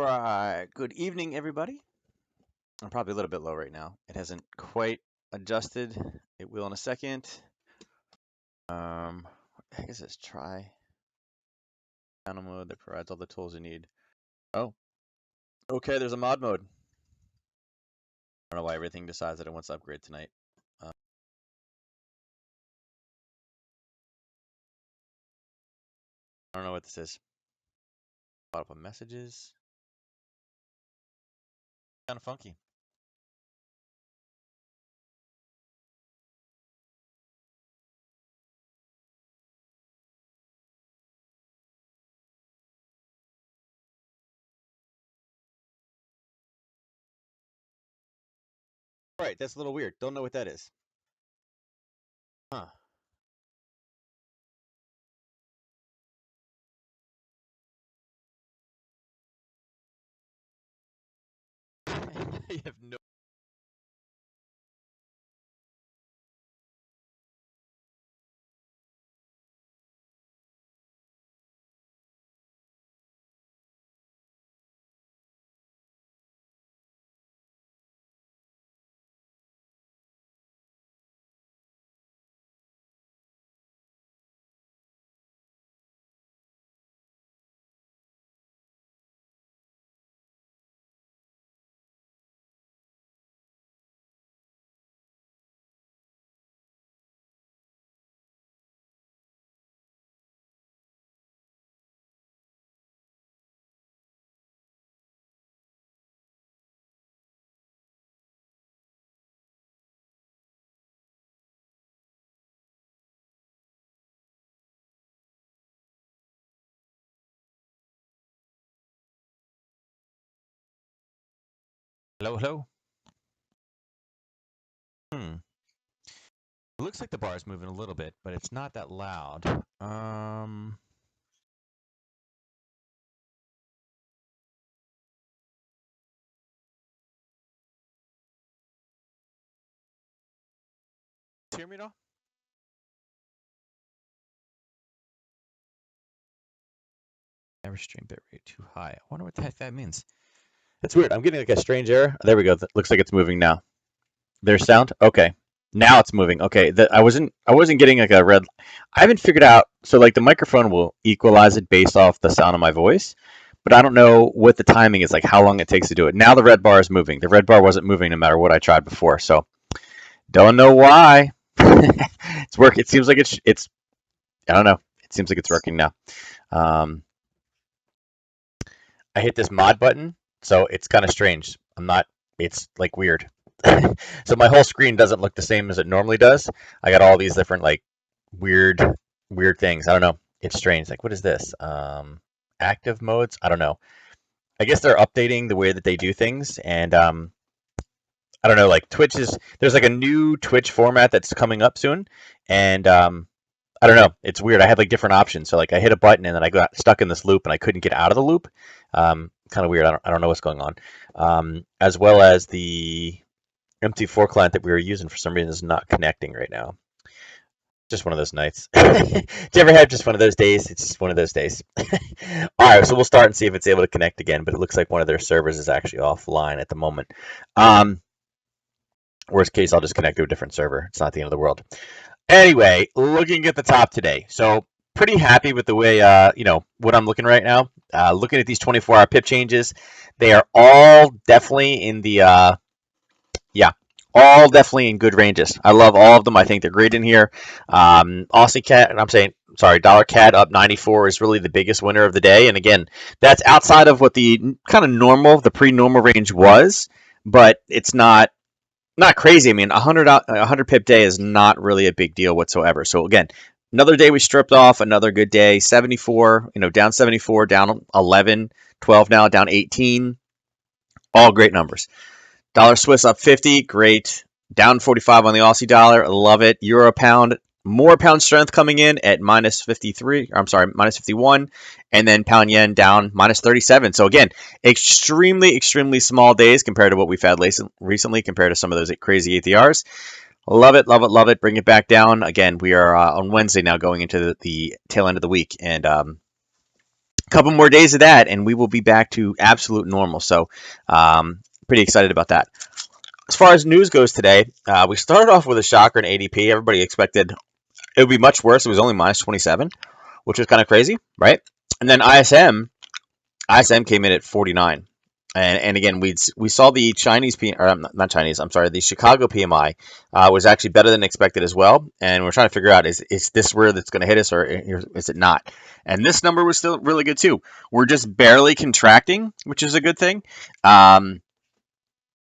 right, good evening, everybody. I'm probably a little bit low right now. It hasn't quite adjusted. It will in a second. What the heck is this? Try channel mode that provides all the tools you need. Oh, okay, there's a mod mode. I don't know why everything decides that it wants to upgrade tonight. I don't know what this is. Brought up messages. Kind of funky. Right, that's a little weird. Don't know what that is. Huh. You have no. Hello, hello. Hmm. It looks like the bar is moving a little bit, but it's not that loud. Hear me at all? Never stream bitrate too high. I wonder what the heck that means. That's weird. I'm getting like a strange error. There we go. Looks like it's moving now. There's sound. Okay, now it's moving. Okay, I wasn't getting like a red. I haven't figured out. So like the microphone will equalize it based off the sound of my voice, but I don't know what the timing is. Like how long it takes to do it. Now the red bar is moving. The red bar wasn't moving no matter what I tried before. So don't know why. It's work. It seems like it's. I don't know. It seems like it's working now. Um, I hit this mod button, so it's kind of strange. I'm not. It's like weird. So my whole screen doesn't look the same as it normally does. I got all these different like weird, weird things. I don't know. It's strange. Like what is this? Active modes. I don't know. I guess they're updating the way that they do things, and I don't know. Like Twitch is there's like a new Twitch format that's coming up soon, and I don't know. It's weird. I had like different options. So like I hit a button and then I got stuck in this loop and I couldn't get out of the loop. Kind of weird. I don't know what's going on. As well as the MT4 client that we were using for some reason is not connecting right now. Just one of those nights. Do you ever have just one of those days? It's just one of those days. All right, so we'll start and see if it's able to connect again. But it looks like one of their servers is actually offline at the moment. Worst case, I'll just connect to a different server. It's not the end of the world. Anyway, looking at the top today. So pretty happy with the way, what I'm looking right now. Looking at these 24-hour pip changes, they are all definitely in the, all definitely in good ranges. I love all of them. I think they're great in here. Dollar CAD up 94 is really the biggest winner of the day. And again, that's outside of what the kind of normal, the pre-normal range was, but it's not crazy. I mean, 100 pip day is not really a big deal whatsoever. So again, another day we stripped off, another good day. 74, down 74, down 11, 12 now, down 18. All great numbers. Dollar Swiss up 50, great. Down 45 on the Aussie dollar, love it. Euro pound, more pound strength coming in at minus 53. I'm sorry, minus 51, and then pound yen down minus 37. So again, extremely, extremely small days compared to what we've had recently, compared to some of those crazy ATRs. Love it, love it, love it. Bring it back down. Again, we are on Wednesday now, going into the tail end of the week, and A couple more days of that, and we will be back to absolute normal. So, pretty excited about that. As far as news goes today, we started off with a shocker in ADP. Everybody expected it would be much worse. It was only minus 27, which was kind of crazy, right? And then ISM came in at 49. And again, we saw the Chinese or not Chinese, I'm sorry, the Chicago PMI was actually better than expected as well. And we're trying to figure out, is this where that's going to hit us, or is it not? And this number was still really good too. We're just barely contracting, which is a good thing.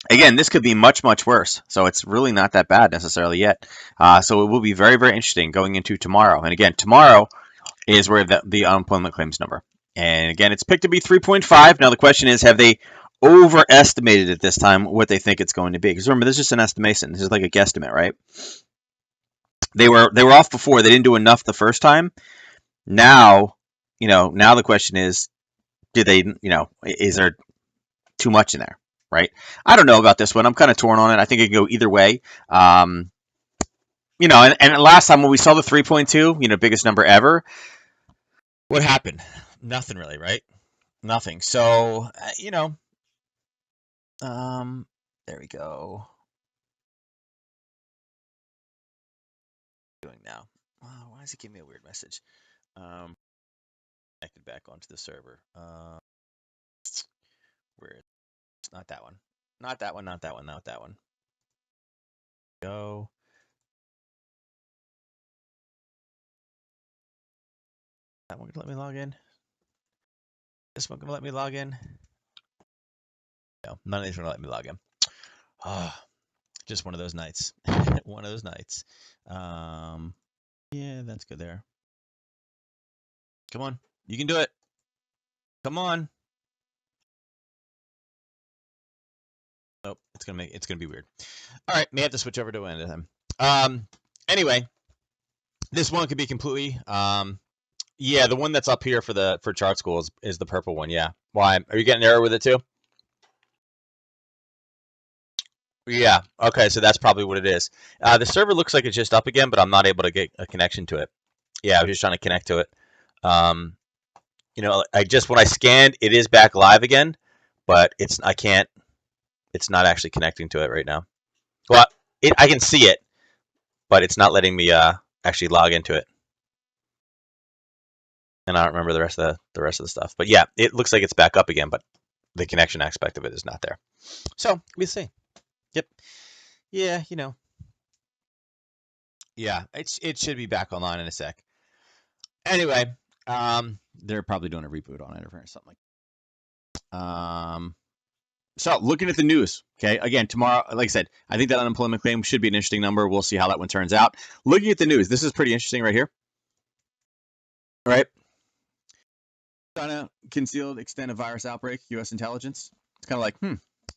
Again, this could be much, much worse. So it's really not that bad necessarily yet. So it will be very, very interesting going into tomorrow. And again, tomorrow is where the unemployment claims number. And again, it's picked to be 3.5. Now the question is, have they overestimated it this time what they think it's going to be? Because remember, this is just an estimation. This is like a guesstimate, right? They were off before. They didn't do enough the first time. Now, now the question is, is there too much in there, right? I don't know about this one. I'm kind of torn on it. I think it can go either way. And last time when we saw the 3.2, biggest number ever, what happened? Nothing really, right? Nothing. So, there we go. Doing now. Why does it give me a weird message? Connected back onto the server. Where it's not that one. Not that one, not that one, not that one. Go. That one gonna let me log in? This one gonna let me log in? No, none of these are gonna let me log in. Just one of those nights. One of those nights. Yeah, that's good there. Come on, you can do it. Come on. Nope, it's gonna be weird. All right, may have to switch over to one of them. Anyway, this one could be completely. Yeah, the one that's up here for chart school is the purple one. Yeah. Why? Are you getting an error with it too? Yeah. Okay, so that's probably what it is. The server looks like it's just up again, but I'm not able to get a connection to it. Yeah, I was just trying to connect to it. When I scanned, it is back live again, but it's not actually connecting to it right now. Well, I can see it, but it's not letting me actually log into it. And I don't remember the rest of the stuff. But yeah, it looks like it's back up again, but the connection aspect of it is not there. So we'll see. Yep. Yeah, Yeah, it should be back online in a sec. Anyway, they're probably doing a reboot on it or something like. So looking at the news, okay, again, tomorrow, like I said, I think that unemployment claim should be an interesting number. We'll see how that one turns out. Looking at the news, this is pretty interesting right here. All right. China concealed extent of virus outbreak, U.S. intelligence. It's kind of like,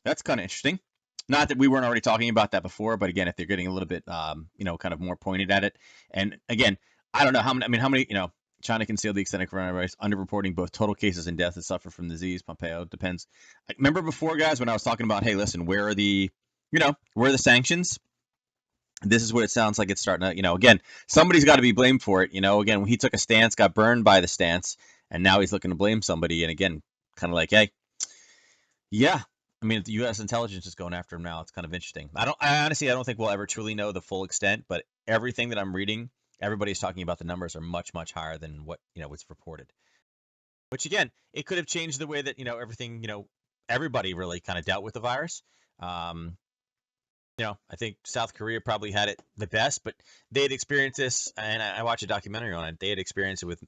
that's kind of interesting. Not that we weren't already talking about that before, but again, if they're getting a little bit, kind of more pointed at it. And again, I don't know how many, China concealed the extent of coronavirus, underreporting both total cases and deaths that suffer from the disease. Pompeo depends. Remember before, guys, when I was talking about, hey, listen, where are the sanctions? This is what it sounds like it's starting to, again, somebody's got to be blamed for it. Again, when he took a stance, got burned by the stance, and now he's looking to blame somebody. And again, kind of like, hey, yeah. I mean, the U.S. intelligence is going after him now. It's kind of interesting. I honestly don't think we'll ever truly know the full extent, but everything that I'm reading, everybody's talking about the numbers are much, much higher than what, was reported. Which again, it could have changed the way that, everything, everybody really kind of dealt with the virus. I think South Korea probably had it the best, but they had experienced this, and I watched a documentary on it. They had experienced it with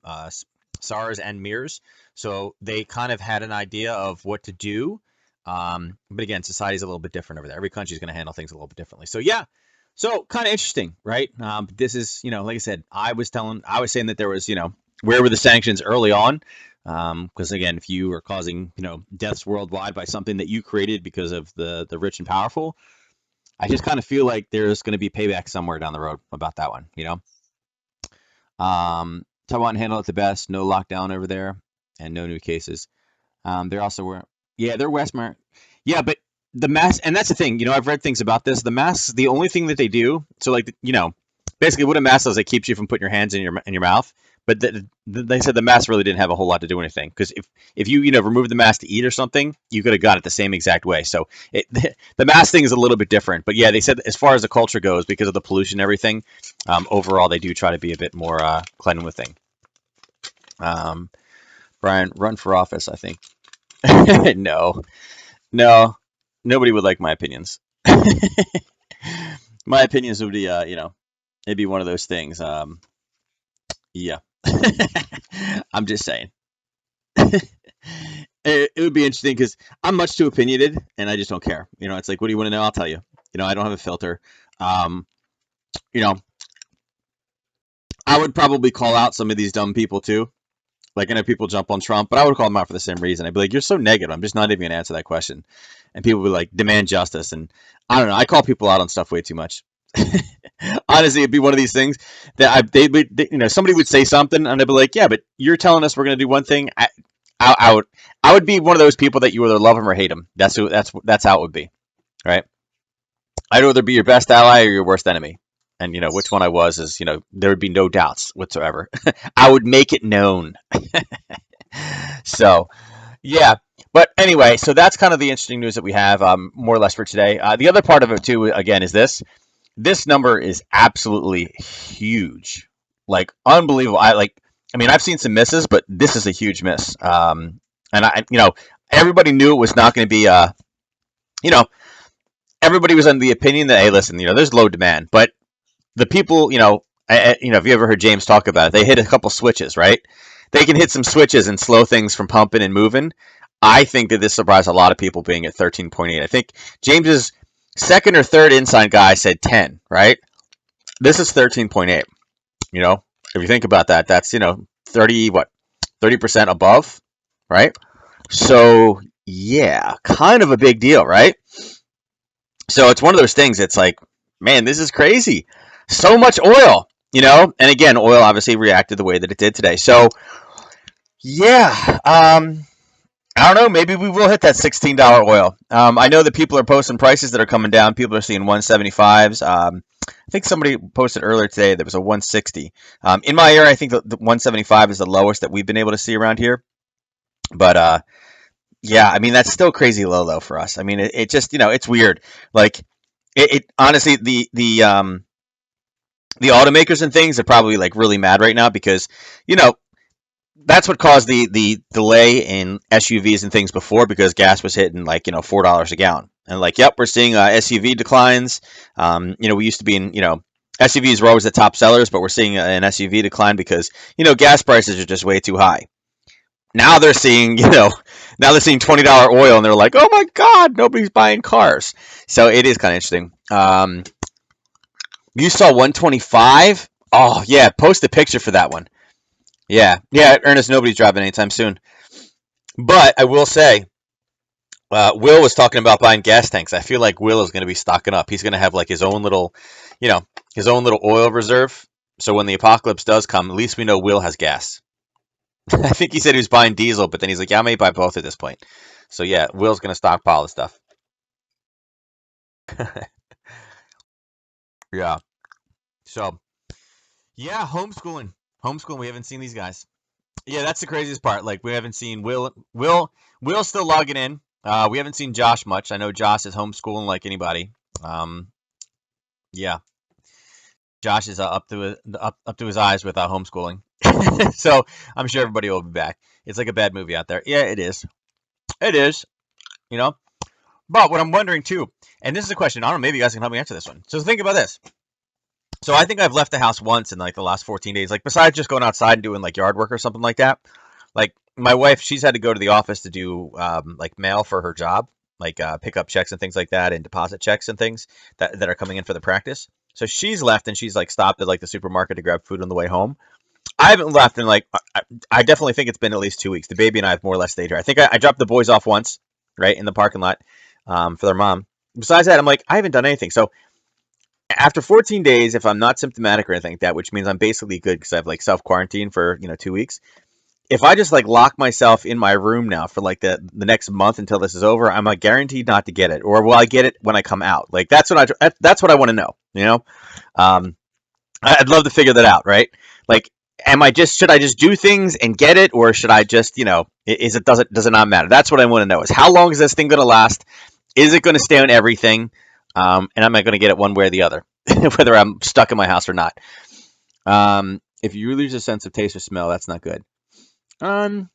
SARS and MERS, so they kind of had an idea of what to do. But again, society's a little bit different over there. Every country's going to handle things a little bit differently. So yeah, so kind of interesting, right? This is, like I said, I was saying that there was, where were the sanctions early on? Because again, if you are causing, deaths worldwide by something that you created because of the rich and powerful, I just kind of feel like there's going to be payback somewhere down the road about that one, Taiwan handled it the best. No lockdown over there, and no new cases. They're also they're Westmark. Yeah, but the mask, and that's the thing. I've read things about this. The masks, the only thing that they do, so like, basically what a mask does, it keeps you from putting your hands in your mouth, But they said the mask really didn't have a whole lot to do anything because if you removed the mask to eat or something, you could have got it the same exact way. So the mask thing is a little bit different. But yeah, they said as far as the culture goes, because of the pollution and everything, overall they do try to be a bit more cleanly thing. Um, Brian, run for office, I think. No, no, nobody would like my opinions. My opinions would be, it'd be one of those things. Yeah, I'm just saying. It would be interesting because I'm much too opinionated and I just don't care. It's like, what do you want to know? I'll tell you. I don't have a filter. Um, you know, I would probably call out some of these dumb people too. Like, I know people jump on Trump, but I would call them out for the same reason. I'd be like, you're so negative. I'm just not even going to answer that question. And people would be like, demand justice. And I don't know. I call people out on stuff way too much. Honestly, it'd be one of these things that somebody would say something and they'd be like, yeah, but you're telling us we're going to do one thing. I would be one of those people that you either love them or hate them. That's how it would be, right? I'd either be your best ally or your worst enemy. And which one I was is there would be no doubts whatsoever. I would make it known. So yeah, but anyway, so that's kind of the interesting news that we have, more or less for today. The other part of it too, again, is this number is absolutely huge, like unbelievable. I mean, I've seen some misses, but this is a huge miss. And everybody knew it was not going to be. You know, everybody was under the opinion that, hey, listen, there's low demand, but the people, if you ever heard James talk about it, they hit a couple switches, right? They can hit some switches and slow things from pumping and moving. I think that this surprised a lot of people being at 13.8. I think James's second or third inside guy said 10, right? This is 13.8. If you think about that, that's 30% above, right? So yeah, kind of a big deal, right? So it's one of those things. It's like, man, this is crazy. So much oil, and again, oil obviously reacted the way that it did today. So yeah, I don't know. Maybe we will hit that $16 oil. I know that people are posting prices that are coming down. People are seeing 175s. I think somebody posted earlier today there was a 160. In my area, I think the 175 is the lowest that we've been able to see around here. But yeah, I mean that's still crazy low though for us. I mean it just it's weird. Like it honestly the automakers and things are probably like really mad right now because you know that's what caused the delay in SUVs and things before because gas was hitting like $4 a gallon and like yep we're seeing SUV declines. We used to be in SUVs were always the top sellers, but we're seeing an SUV decline because gas prices are just way too high. Now they're seeing $20 oil and they're like, oh my god, nobody's buying cars. So it is kind of interesting. You saw 125? Oh yeah, post a picture for that one. Yeah, yeah, Ernest, nobody's driving anytime soon. But I will say, Will was talking about buying gas tanks. I feel like Will is going to be stocking up. He's going to have like you know, his own little oil reserve. So when the apocalypse does come, at least we know Will has gas. I think he said he was buying diesel, but then he's like, yeah, I may buy both at this point. So yeah, Will's going to stockpile the stuff. Yeah. So yeah, homeschooling. Homeschooling. We haven't seen these guys. Yeah, that's the craziest part. Like we haven't seen Will still logging in. We haven't seen Josh much. I know Josh is homeschooling like anybody. Um, yeah, Josh is up to his eyes with homeschooling. So I'm sure everybody will be back. It's like a bad movie out there. Yeah, it is. It is. You know. But what I'm wondering too, and this is a question. I don't know. Maybe you guys can help me answer this one. So think about this. So I think I've left the house once in like the last 14 days. Like besides just going outside and doing like yard work or something like that. Like my wife, she's had to go to the office to do like mail for her job, like pick up checks and things like that, and deposit checks and things that are coming in for the practice. So she's left and she's like stopped at like the supermarket to grab food on the way home. I haven't left in like I definitely think it's been at least 2 weeks. The baby and I have more or less stayed here. I think I dropped the boys off once, right in the parking lot, for their mom. Besides that, I'm like I haven't done anything. So after 14 days, if I'm not symptomatic or anything like that, which means I'm basically good because I've like self quarantine for 2 weeks. If I just like lock myself in my room now for like the next month until this is over, I'm like guaranteed not to get it, or will I get it when I come out? Like that's what I want to know. Um, I'd love to figure that out, right? Like should I just do things and get it, or should I just, does it not matter? That's what I want to know, is how long is this thing going to last? Is it going to stay on everything? And am I going to get it one way or the other, whether I'm stuck in my house or not? If you lose a sense of taste or smell, that's not good. No,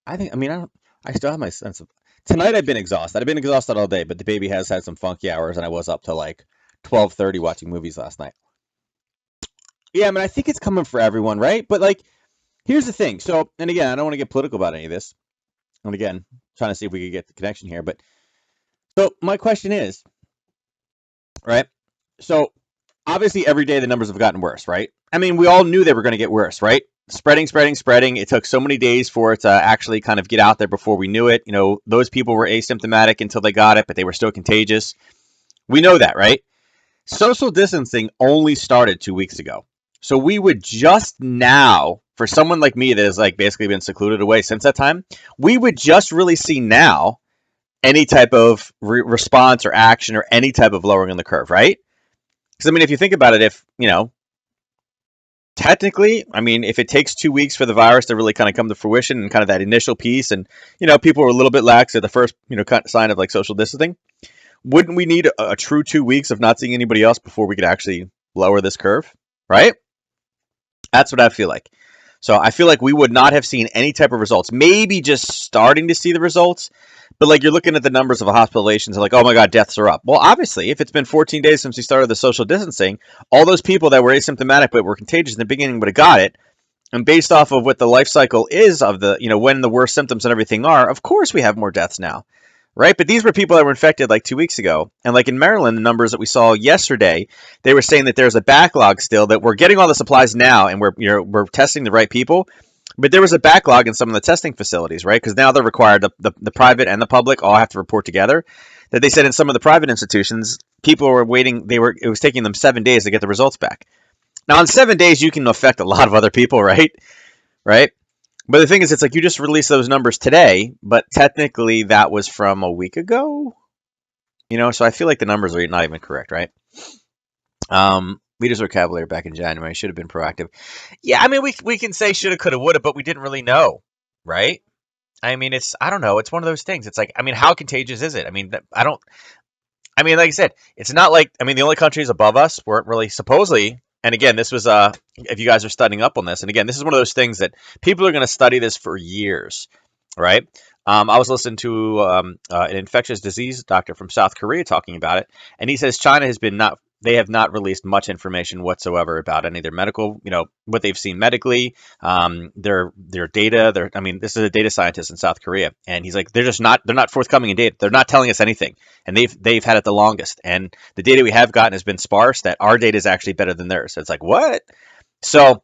I still have my sense of. Tonight I've been exhausted. I've been exhausted all day, but the baby has had some funky hours, and I was up till like 12:30 watching movies last night. Yeah, I think it's coming for everyone, right? But like, here's the thing. So, and again, I don't want to get political about any of this. And again, trying to see if we could get the connection here. But so my question is, right? So obviously every day the numbers have gotten worse, right? We all knew they were going to get worse, right? Spreading, spreading, spreading. It took so many days for it to actually kind of get out there before we knew it. Those people were asymptomatic until they got it, but they were still contagious. We know that, right? Social distancing only started 2 weeks ago. So we would just now, for someone like me that has like basically been secluded away since that time, we would just really see now any type of response or action or any type of lowering in the curve, right? Because if you think about it, if technically, if it takes 2 weeks for the virus to really kind of come to fruition and kind of that initial piece, and people were a little bit lax at the first sign of like social distancing, wouldn't we need a true 2 weeks of not seeing anybody else before we could actually lower this curve, right? That's what I feel like. So I feel like we would not have seen any type of results. Maybe just starting to see the results, but like you're looking at the numbers of hospitalizations and like, oh my God, deaths are up. Well, obviously, if it's been 14 days since we started the social distancing, all those people that were asymptomatic but were contagious in the beginning would have got it. And based off of what the life cycle is of the, when the worst symptoms and everything are, of course we have more deaths now, right? But these were people that were infected like 2 weeks ago. And like in Maryland, the numbers that we saw yesterday, they were saying that there's a backlog still, that we're getting all the supplies now and we're testing the right people. But there was a backlog in some of the testing facilities, right? Because now they're required, the private and the public all have to report together. That they said in some of the private institutions, people were waiting, it was taking them 7 days to get the results back. Now, in 7 days, you can affect a lot of other people, right? Right? But the thing is, it's like you just released those numbers today, but technically that was from a week ago. So I feel like the numbers are not even correct, right? Leaders vocabulary back in January should have been proactive. Yeah, we can say shoulda, coulda, woulda, but we didn't really know, right? I don't know. It's one of those things. It's like, how contagious is it? I don't. Like I said, it's not like, the only countries above us weren't really supposedly. And again, this was if you guys are studying up on this, and again, this is one of those things that people are going to study this for years, right? I was listening to an infectious disease doctor from South Korea talking about it, and he says China has been not. They have not released much information whatsoever about any of their medical, what they've seen medically, their data. This is a data scientist in South Korea, and he's like, they're not forthcoming in data. They're not telling us anything, and they've had it the longest. And the data we have gotten has been sparse. That our data is actually better than theirs. So it's like, what? So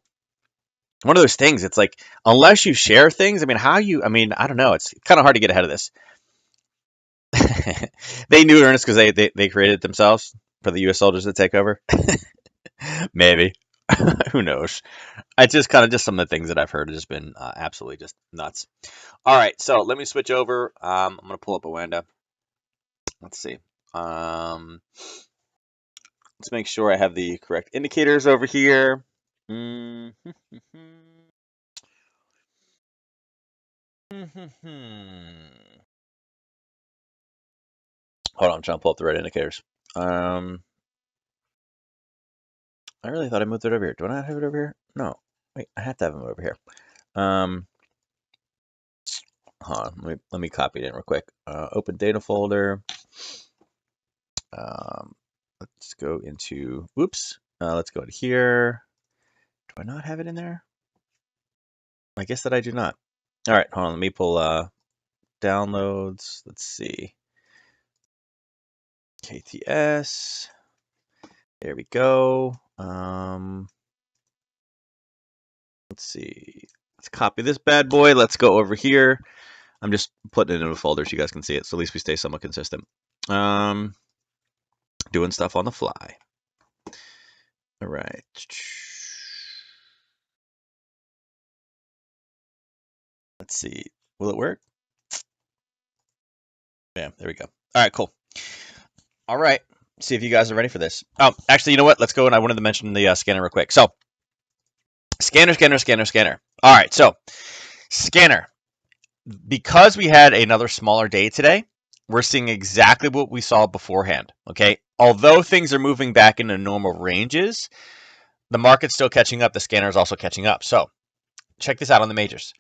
one of those things. It's like, unless you share things, how you? I don't know. It's kind of hard to get ahead of this. They knew Ernest because they created it themselves for the U.S. soldiers to take over. Maybe. Who knows? It's just kind of just some of the things that I've heard have just been absolutely just nuts. All right, so let me switch over. I'm gonna pull up a window. Let's see. Um, let's make sure I have the correct indicators over here. Mm-hmm. Hold on, I'm trying to pull up the right indicators. Um, I really thought I moved it over here. Do I not have it over here? No. Wait, I have to have them over here. Um, hold on. Let me copy it in real quick. Open data folder. Um, let's go into. Oops. Let's go to here. Do I not have it in there? I guess that I do not. All right, hold on. Let me pull downloads. Let's see. KTS. There we go. Let's see. Let's copy this bad boy. Let's go over here. I'm just putting it in a folder so you guys can see it. So at least we stay somewhat consistent. Doing stuff on the fly. All right. Let's see. Will it work? Yeah, there we go. All right, cool. All right. see if you guys are ready for this. Oh, actually, you know what? Let's go. And I wanted to mention the scanner real quick. So, scanner, scanner, scanner, scanner. All right. So, scanner. Because we had another smaller day today, we're seeing exactly what we saw beforehand. Okay. Although things are moving back into normal ranges, the market's still catching up. The scanner is also catching up. So, check this out on the majors.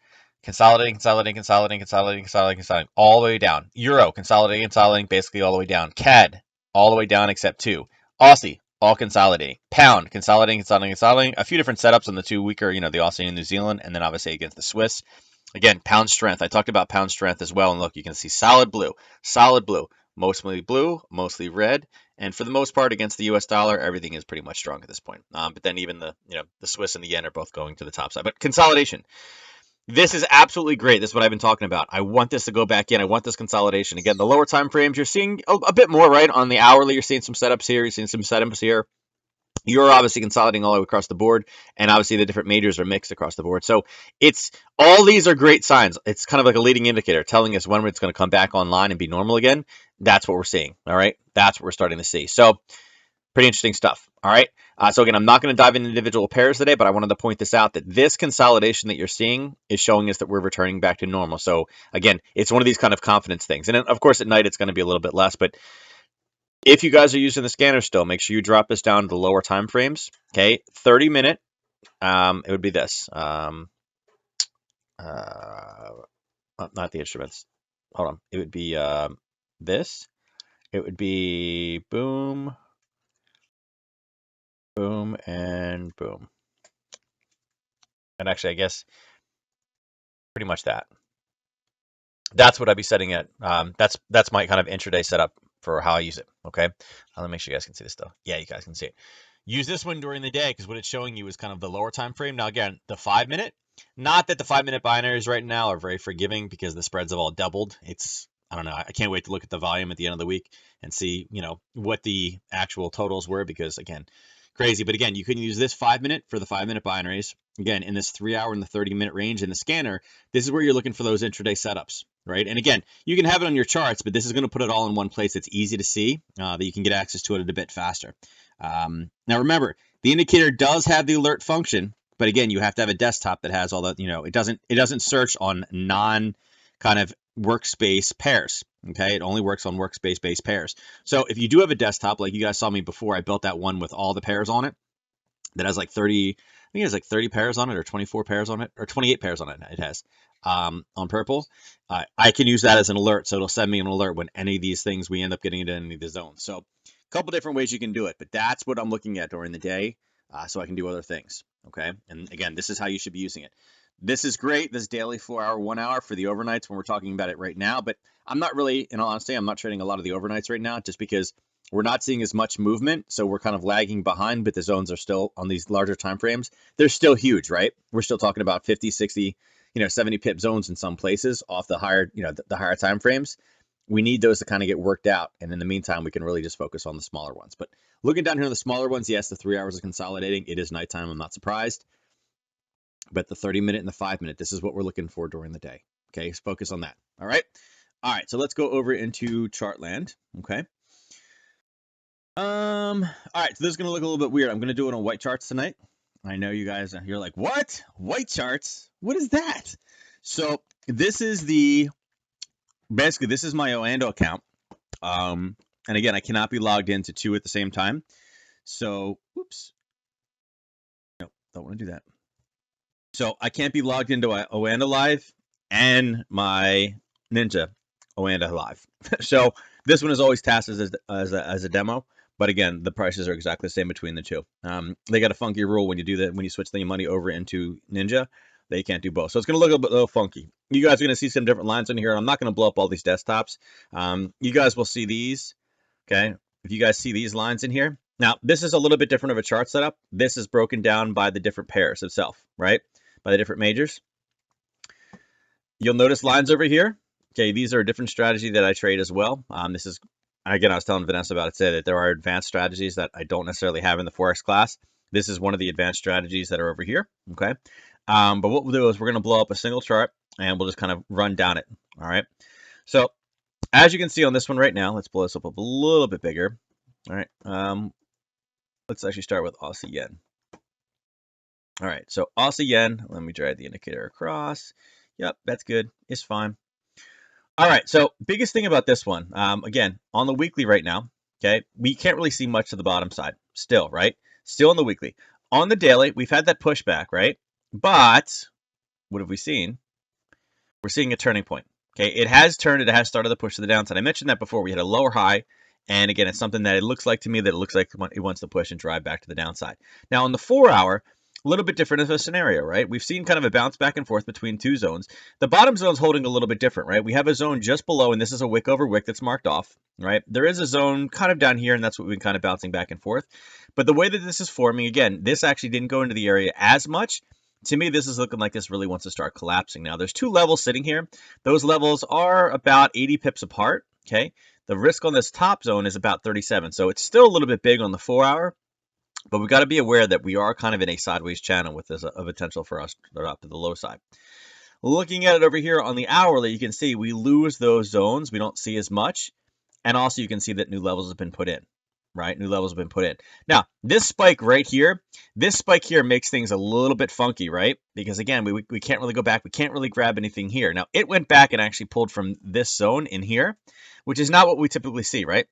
Consolidating, consolidating, consolidating, consolidating, consolidating, consolidating, all the way down. Euro, consolidating, consolidating, basically all the way down. CAD, all the way down except two. Aussie, all consolidating. Pound, consolidating, consolidating, consolidating. A few different setups on the two weaker, the Aussie and New Zealand, and then obviously against the Swiss. Again, pound strength. I talked about pound strength as well. And look, you can see solid blue, mostly red. And for the most part, against the U.S. dollar, everything is pretty much strong at this point. But then even the Swiss and the yen are both going to the top side. But consolidation. This is absolutely great. This is what I've been talking about. I want this to go back in. I want this consolidation. Again, the lower time frames, you're seeing a bit more, right? On the hourly, you're seeing some setups here. You're seeing some setups here. You're obviously consolidating all the way across the board, and obviously the different majors are mixed across the board. So it's all these are great signs. It's kind of like a leading indicator telling us when it's going to come back online and be normal again. That's what we're seeing. All right. That's what we're starting to see. So pretty interesting stuff. All right. So again, I'm not going to dive into individual pairs today, but I wanted to point this out that this consolidation that you're seeing is showing us that we're returning back to normal. So again, it's one of these kind of confidence things. And of course, at night, it's going to be a little bit less. But if you guys are using the scanner still, make sure you drop this down to the lower time frames. Okay. 30-minute. It would be this. Not the instruments. Hold on. It would be this. It would be boom, boom, and boom. And actually, I guess pretty much that. That's what I'd be setting it. That's my kind of intraday setup for how I use it. Okay, let me make sure you guys can see this though. Yeah, you guys can see it. Use this one during the day because what it's showing you is kind of the lower time frame. Now again, the 5-minute. Not that the 5-minute binaries right now are very forgiving because the spreads have all doubled. I don't know. I can't wait to look at the volume at the end of the week and see what the actual totals were because again, crazy. But again, you can use this 5-minute for the 5-minute binaries. Again, in this 3-hour and the 30-minute range in the scanner, this is where you're looking for those intraday setups, right? And again, you can have it on your charts, but this is going to put it all in one place that's easy to see, that you can get access to it a bit faster. Now remember, the indicator does have the alert function, but again, you have to have a desktop that has all that. It doesn't search on non kind of workspace pairs. Okay, it only works on workspace based pairs. So if you do have a desktop, like you guys saw me before, I built that one with all the pairs on it that has like 30, I think it has like 30 pairs on it or 24 pairs on it or 28 pairs on it. It has on purple. I can use that as an alert. So it'll send me an alert when any of these things we end up getting into any of the zones. So a couple different ways you can do it, but that's what I'm looking at during the day. So I can do other things. Okay. And again, this is how you should be using it. This is great. This daily 4-hour, 1 hour for the overnights when we're talking about it right now. But I'm not really, in all honesty, I'm not trading a lot of the overnights right now just because we're not seeing as much movement. So we're kind of lagging behind, but the zones are still on these larger time frames. They're still huge, right? We're still talking about 50, 60, 70 pip zones in some places off the higher, the higher time frames. We need those to kind of get worked out. And in the meantime, we can really just focus on the smaller ones. But looking down here on the smaller ones, yes, the 3 hours is consolidating. It is nighttime. I'm not surprised. But the 30-minute and the 5-minute, this is what we're looking for during the day. Okay, let's focus on that. All right. All right, so let's go over into Chartland. Okay. All right, so this is gonna look a little bit weird. I'm gonna do it on white charts tonight. I know you guys you're like, what? White charts? What is that? So this is basically this is my Oando account. And again, I cannot be logged into two at the same time. So, whoops. No, don't want to do that. So I can't be logged into Oando Live and my Ninja Oando Live. So this one is always tasked as a demo. But again, the prices are exactly the same between the two. They got a funky rule when you do that, when you switch the money over into Ninja, they can't do both. So it's going to look a little funky. You guys are going to see some different lines in here. I'm not going to blow up all these desktops. You guys will see these. Okay. If you guys see these lines in here. Now, this is a little bit different of a chart setup. This is broken down by the different pairs itself, right? By the different majors. You'll notice lines over here. Okay, these are a different strategy that I trade as well. This is, again, I was telling Vanessa about it today that there are advanced strategies that I don't necessarily have in the forex class. This is one of the advanced strategies that are over here. Okay, but what we'll do is we're going to blow up a single chart and we'll just kind of run down it. All right. So as you can see on this one right now, let's blow this up a little bit bigger. All right. Let's actually start with Aussie yen. All right. So Aussie yen. Let me drag the indicator across. Yep, that's good. It's fine. All right. So biggest thing about this one, again, on the weekly right now. Okay, we can't really see much to the bottom side still, right? Still on the weekly. On the daily, we've had that pushback, right? But what have we seen? We're seeing a turning point. Okay, it has turned. It has started to push to the downside. I mentioned that before. We had a lower high, and again, it's something that it looks like to me that it looks like it wants to push and drive back to the downside. Now, on the 4 hour, a little bit different of a scenario, right? We've seen kind of a bounce back and forth between two zones. The bottom zone is holding a little bit different, right? We have a zone just below, and this is a wick over wick that's marked off, right? There is a zone kind of down here, and that's what we've been kind of bouncing back and forth. But the way that this is forming, again, this actually didn't go into the area as much. To me, this is looking like this really wants to start collapsing. Now, there's two levels sitting here. Those levels are about 80 pips apart, okay? The risk on this top zone is about 37, so it's still a little bit big on the 4 hour, but we've got to be aware that we are kind of in a sideways channel with a potential for us to drop to the low side. Looking at it over here on the hourly, you can see we lose those zones. We don't see as much, and also you can see that new levels have been put in. Right, new levels have been put in. Now, this spike here makes things a little bit funky, right? Because again, we can't really go back. We can't really grab anything here. Now, it went back and actually pulled from this zone in here, which is not what we typically see, right?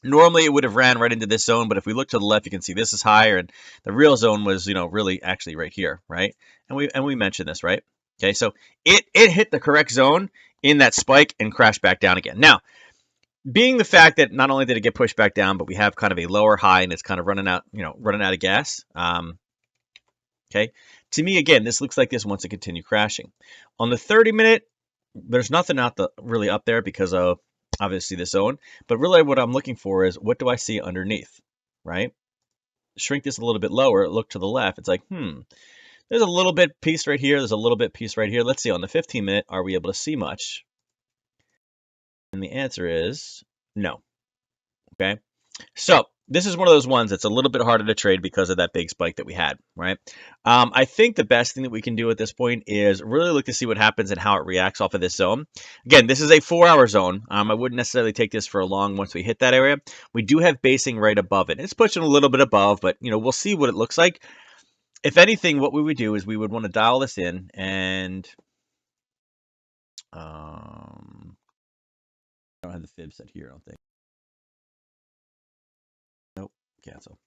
Normally, it would have ran right into this zone, but if we look to the left, you can see this is higher, and the real zone was, really actually right here, right? And we mentioned this, right? Okay, so it hit the correct zone in that spike and crashed back down again. Now, being the fact that not only did it get pushed back down, but we have kind of a lower high and it's kind of running out of gas. Okay. To me, again, this looks like this wants to continue crashing. On the 30-minute, there's nothing really up there because of obviously the zone. But really what I'm looking for is what do I see underneath, right? Shrink this a little bit lower, look to the left. It's like, there's a little bit piece right here. There's a little bit piece right here. Let's see, on the 15-minute, are we able to see much? And the answer is no. Okay. So this is one of those ones that's a little bit harder to trade because of that big spike that we had, right? I think the best thing that we can do at this point is really look to see what happens and how it reacts off of this zone. Again, this is a 4-hour zone. I wouldn't necessarily take this for a long once we hit that area. We do have basing right above it. It's pushing a little bit above, but we'll see what it looks like. If anything, what we would do is we would want to dial this in and I don't have the fib set here, I don't think. Nope, cancel.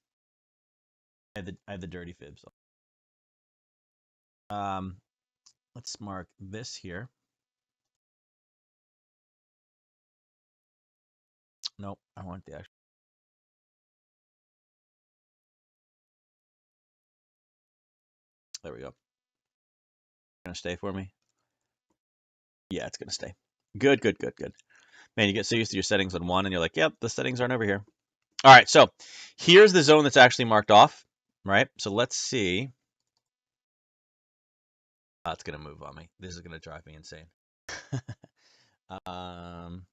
I have the dirty fibs. Let's mark this here. Nope, I want the actual. There we go. Gonna stay for me? Yeah, it's gonna stay. Good, good, good, good. Man, you get so used to your settings on one, and you're like, yep, the settings aren't over here. All right, so here's the zone that's actually marked off, right? So let's see. Oh, it's gonna move on me. This is gonna drive me insane. um,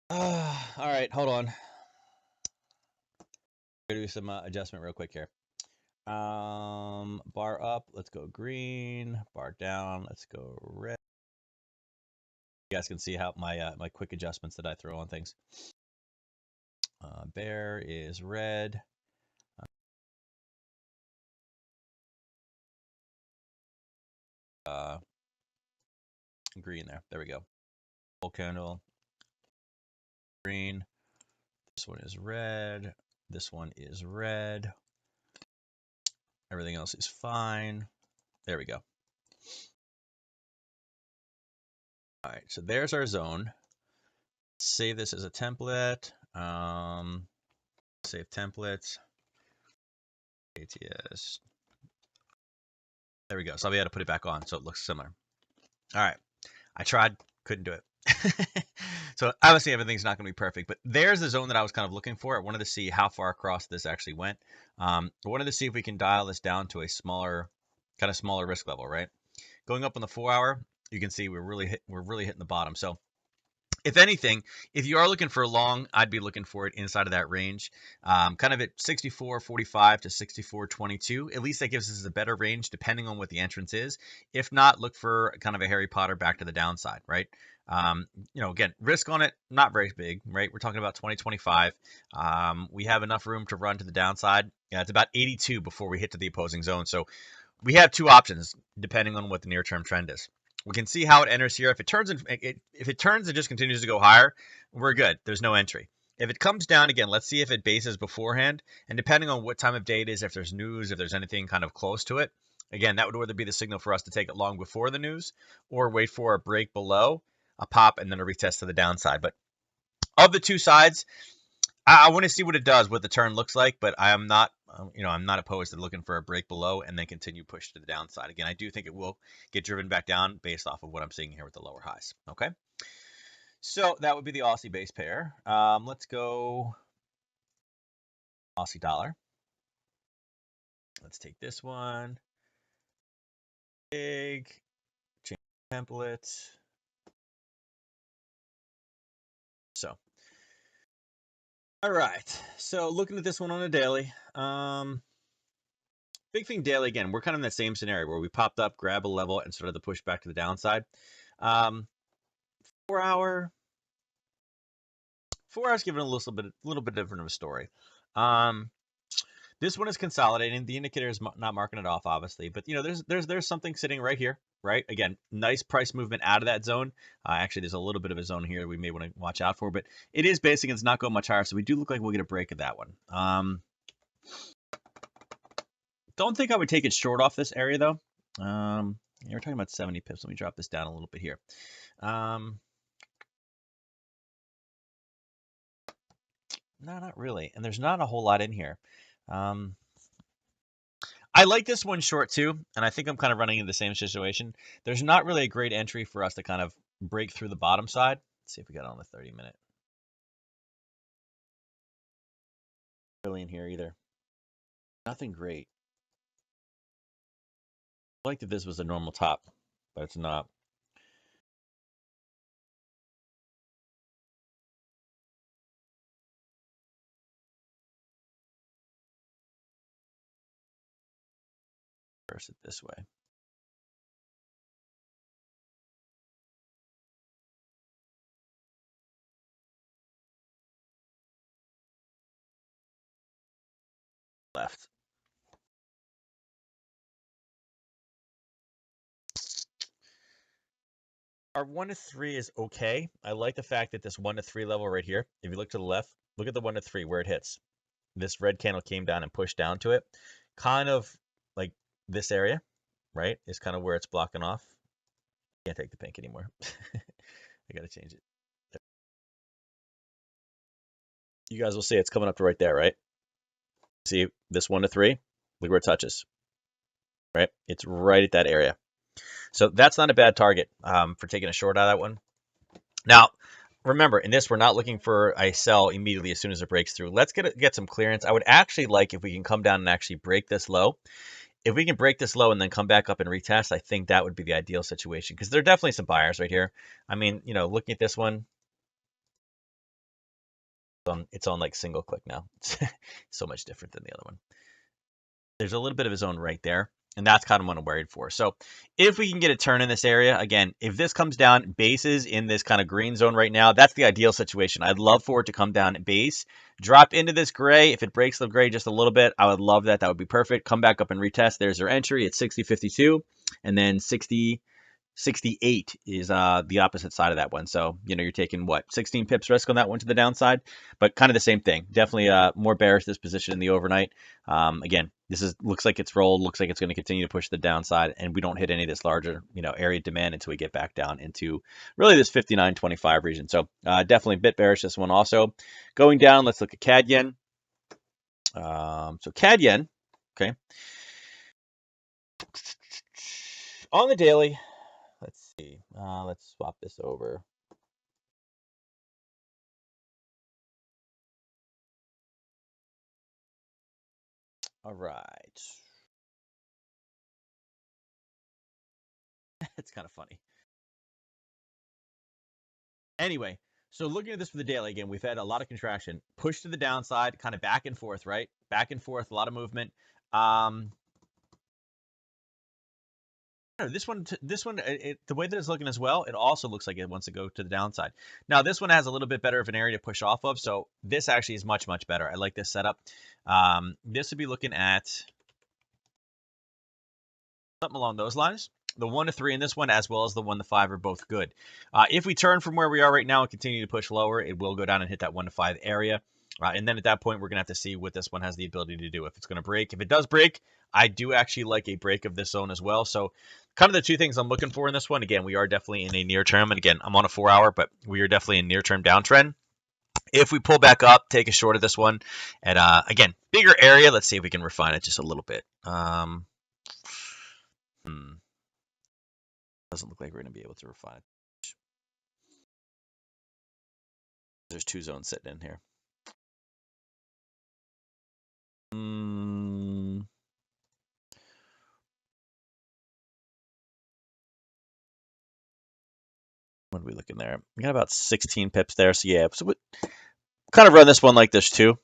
all right, hold on. Do some adjustment real quick here. Bar up, let's go green. Bar down, let's go red. You guys can see how my quick adjustments that I throw on things. Bear is red. Green there. There we go. Full candle. Green. This one is red. This one is red. Everything else is fine. There we go. All right, so there's our zone. Save this as a template. Save templates. ATS. There we go. So I'll be able to put it back on so it looks similar. All right. I tried, couldn't do it. So obviously everything's not going to be perfect, but there's the zone that I was kind of looking for. I wanted to see how far across this actually went. I wanted to see if we can dial this down to a smaller risk level, right? Going up on the 4 hour, you can see we're really hitting the bottom. So If anything, if you are looking for long, I'd be looking for it inside of that range, kind of at 64.45 to 64.22. At least that gives us a better range depending on what the entrance is. If not, look for kind of a Harry Potter back to the downside, right? Again, risk on it, not very big, right? We're talking about 2025. We have enough room to run to the downside. Yeah, it's about 82 before we hit to the opposing zone. So we have two options depending on what the near term trend is. We can see how it enters here. If it turns and just continues to go higher, we're good. There's no entry. If it comes down again, let's see if it bases beforehand. And depending on what time of day it is, if there's news, if there's anything kind of close to it, again, that would either be the signal for us to take it long before the news or wait for a break below, a pop, and then a retest to the downside. But of the two sides, I want to see what it does, what the turn looks like, but I am not, I'm not opposed to looking for a break below and then continue push to the downside. Again, I do think it will get driven back down based off of what I'm seeing here with the lower highs. Okay, so that would be the Aussie base pair. Let's go Aussie dollar. Let's take this one. Big change template. So, all right. So looking at this one on a daily. Big thing daily again, we're kind of in that same scenario where we popped up, grab a level, and started the push back to the downside. Um, 4 hour, 4 hours giving a little bit different of a story. Um, this one is consolidating. The indicator is not marking it off, obviously, but there's something sitting right here, right? Again, nice price movement out of that zone. Actually, there's a little bit of a zone here we may want to watch out for, but it is basic. It's not going much higher, so we do look like we'll get a break of that one. Don't think I would take it short off this area though. We're talking about 70 pips. Let me drop this down a little bit here. No, not really. And there's not a whole lot in here. I like this one short too, and I think I'm kind of running into the same situation. There's not really a great entry for us to kind of break through the bottom side. Let's see if we got it on the 30-minute. Really in here either. Nothing great. I like that this was a normal top, but it's not. Reverse it this way. Left. Our 1 to 3 is okay. I like the fact that this 1 to 3 level right here, if you look to the left, look at the 1 to 3 where it hits. This red candle came down and pushed down to it. Kind of like this area, right, is kind of where it's blocking off. Can't take the pink anymore. I got to change it. You guys will see it's coming up to right there, right? See this 1 to 3? Look where it touches, right? It's right at that area. So that's not a bad target for taking a short out of that one. Now, remember, in this, we're not looking for a sell immediately as soon as it breaks through. Let's get some clearance. I would actually like if we can come down and actually break this low. If we can break this low and then come back up and retest, I think that would be the ideal situation because there are definitely some buyers right here. I mean, looking at this one, it's on like single click now. It's so much different than the other one. There's a little bit of a zone right there. And that's kind of what I'm worried for. So if we can get a turn in this area, again, if this comes down, bases in this kind of green zone right now, that's the ideal situation. I'd love for it to come down at base, drop into this gray. If it breaks the gray just a little bit, I would love that. That would be perfect. Come back up and retest. There's their entry at 60.52 and then 68 is the opposite side of that one. So, you're taking what, 16 pips risk on that one to the downside, but kind of the same thing. Definitely more bearish this position in the overnight. Again, looks like it's rolled, looks like it's going to continue to push the downside, and we don't hit any of this larger, area demand until we get back down into really this 59.25 region. So definitely a bit bearish this one also. Going down, let's look at CAD yen. So CAD yen, okay. On the daily, let's see. Let's swap this over. All right. It's kind of funny. Anyway, So looking at this for the daily, again, we've had a lot of contraction, push to the downside, kind of back and forth, right? Back and forth, a lot of movement. This one, the way that it's looking as well, it also looks like it wants to go to the downside. Now, this one has a little bit better of an area to push off of, so this actually is much, much better. I like this setup. This would be looking at something along those lines. The 1 to 3 in this one, as well as the 1 to 5, are both good. If we turn from where we are right now and continue to push lower, it will go down and hit that 1 to 5 area. And then at that point, we're going to have to see what this one has the ability to do. If it's going to break. If it does break, I do actually like a break of this zone as well. So kind of the two things I'm looking for in this one. Again, we are definitely in a near term. And again, I'm on a 4-hour, but we are definitely in near term downtrend. If we pull back up, take a short of this one. And again, bigger area. Let's see if we can refine it just a little bit. Doesn't look like we're going to be able to refine it. There's 2 zones sitting in here. What are we looking there? We got about 16 pips there. So yeah, so we kind of run this one like this too.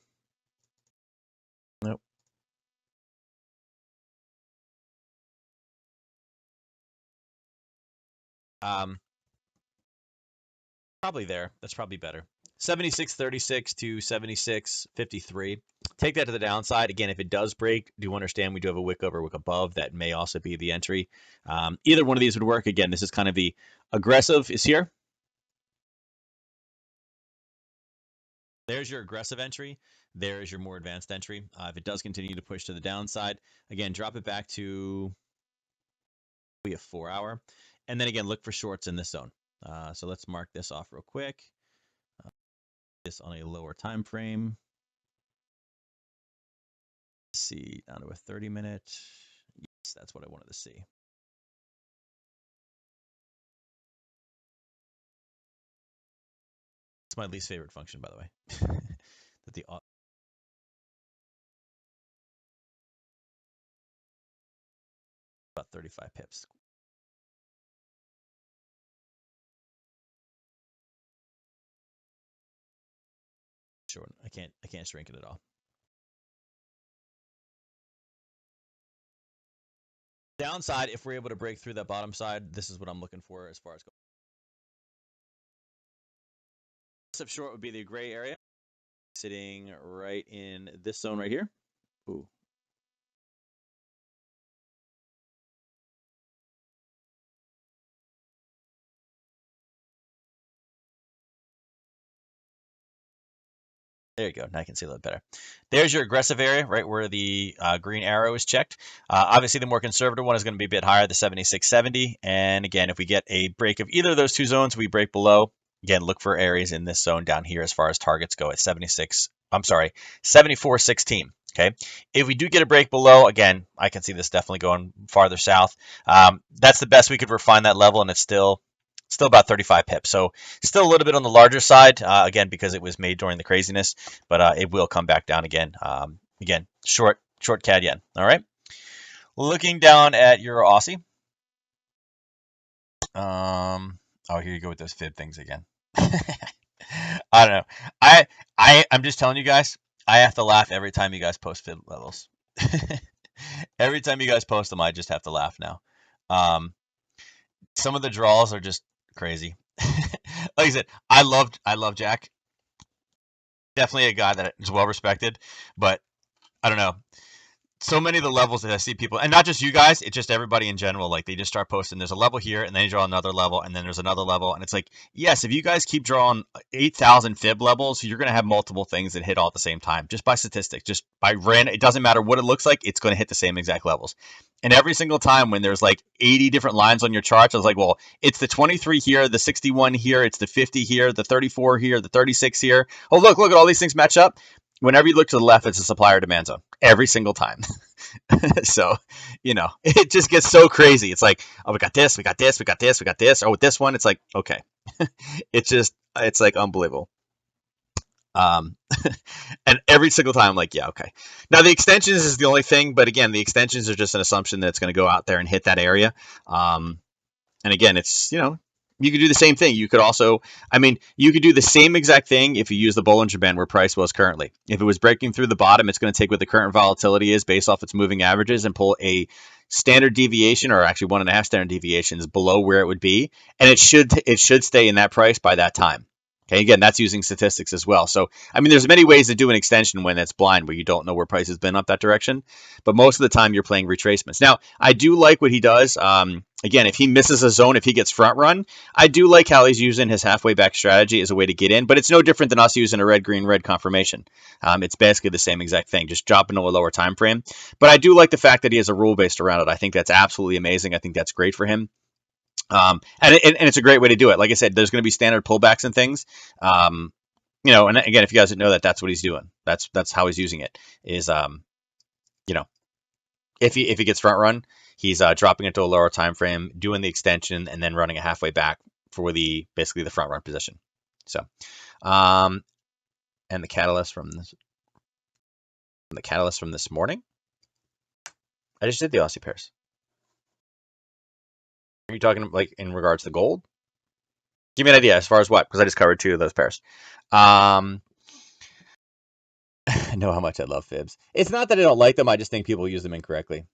Nope. Probably there. That's probably better. 76.36 to 76.53. Take that to the downside. Again, if it does break, do understand we do have a wick over, wick above. That may also be the entry. Either one of these would work. Again, this is kind of the aggressive is here. There's your aggressive entry. There is your more advanced entry. If it does continue to push to the downside, again, drop it back to a 4-hour. And then again, look for shorts in this zone. So let's mark this off real quick. This on a lower time frame. Let's see, down to a 30-minute. Yes, that's what I wanted to see. It's my least favorite function, by the way. That the about 35 pips. Sure, I can't shrink it at all. Downside, if we're able to break through that bottom side, this is what I'm looking for as far as aggressive short would be the gray area, sitting right in this zone right here. Ooh. There you go. Now I can see a little better. There's your aggressive area, right where the green arrow is checked. Obviously, the more conservative one is going to be a bit higher, the 76.70. And again, if we get a break of either of those 2 zones, we break below. Again, look for areas in this zone down here as far as targets go at 74.16. Okay. If we do get a break below, again, I can see this definitely going farther south. That's the best we could refine that level, and it's still about 35 pips. So still a little bit on the larger side, again, because it was made during the craziness, but it will come back down again. Again, short CAD yen. All right. Looking down at Euro Aussie. Oh, here you go with those fib things again. I don't know. I'm just telling you guys, I have to laugh every time you guys post fib levels. Every time you guys post them, I just have to laugh now. Some of the draws are just crazy. Like I said, I love Jack. Definitely a guy that is well respected, but I don't know. So many of the levels that I see people, and not just you guys, it's just everybody in general. Like they just start posting. There's a level here, and then you draw another level, and then there's another level, and it's like, yes, if you guys keep drawing 8,000 fib levels, you're gonna have multiple things that hit all at the same time, just by statistics, just by random. It doesn't matter what it looks like; it's gonna hit the same exact levels. And every single time when there's like 80 different lines on your charts, I was like, well, it's the 23 here, the 61 here, it's the 50 here, the 34 here, the 36 here. Oh, look at all these things match up. Whenever you look to the left, it's a supplier demand zone every single time. So, it just gets so crazy. It's like, oh, we got this, we got this, we got this, we got this. Oh, with this one, it's like, okay. It's like unbelievable. And every single time, I'm like, yeah, okay. Now the extensions is the only thing, but again, the extensions are just an assumption that it's going to go out there and hit that area. And again, it's You could do the same thing. You could also, I mean, you could do the same exact thing if you use the Bollinger Band where price was currently. If it was breaking through the bottom, it's going to take what the current volatility is based off its moving averages and pull a standard deviation, or actually 1.5 standard deviations below where it would be, and it should stay in that price by that time. Okay, again, that's using statistics as well. So, I mean, there's many ways to do an extension when it's blind, where you don't know where price has been up that direction. But most of the time, you're playing retracements. Now, I do like what he does. Again, if he misses a zone, if he gets front run, I do like how he's using his halfway back strategy as a way to get in. But it's no different than us using a red, green, red confirmation. It's basically the same exact thing, just dropping to a lower time frame. But I do like the fact that he has a rule based around it. I think that's absolutely amazing. I think that's great for him. And it's a great way to do it. Like I said, there's going to be standard pullbacks and things. And again, if you guys didn't know that, that's what he's doing. That's how he's using it. Is you know, if he gets front run, he's dropping it to a lower time frame, doing the extension, and then running a halfway back for basically the front run position. So, and the catalyst from this morning. I just did the Aussie pairs. Are you talking like in regards to gold? Give me an idea as far as what, because I just covered 2 of those pairs. I know how much I love fibs. It's not that I don't like them. I just think people use them incorrectly.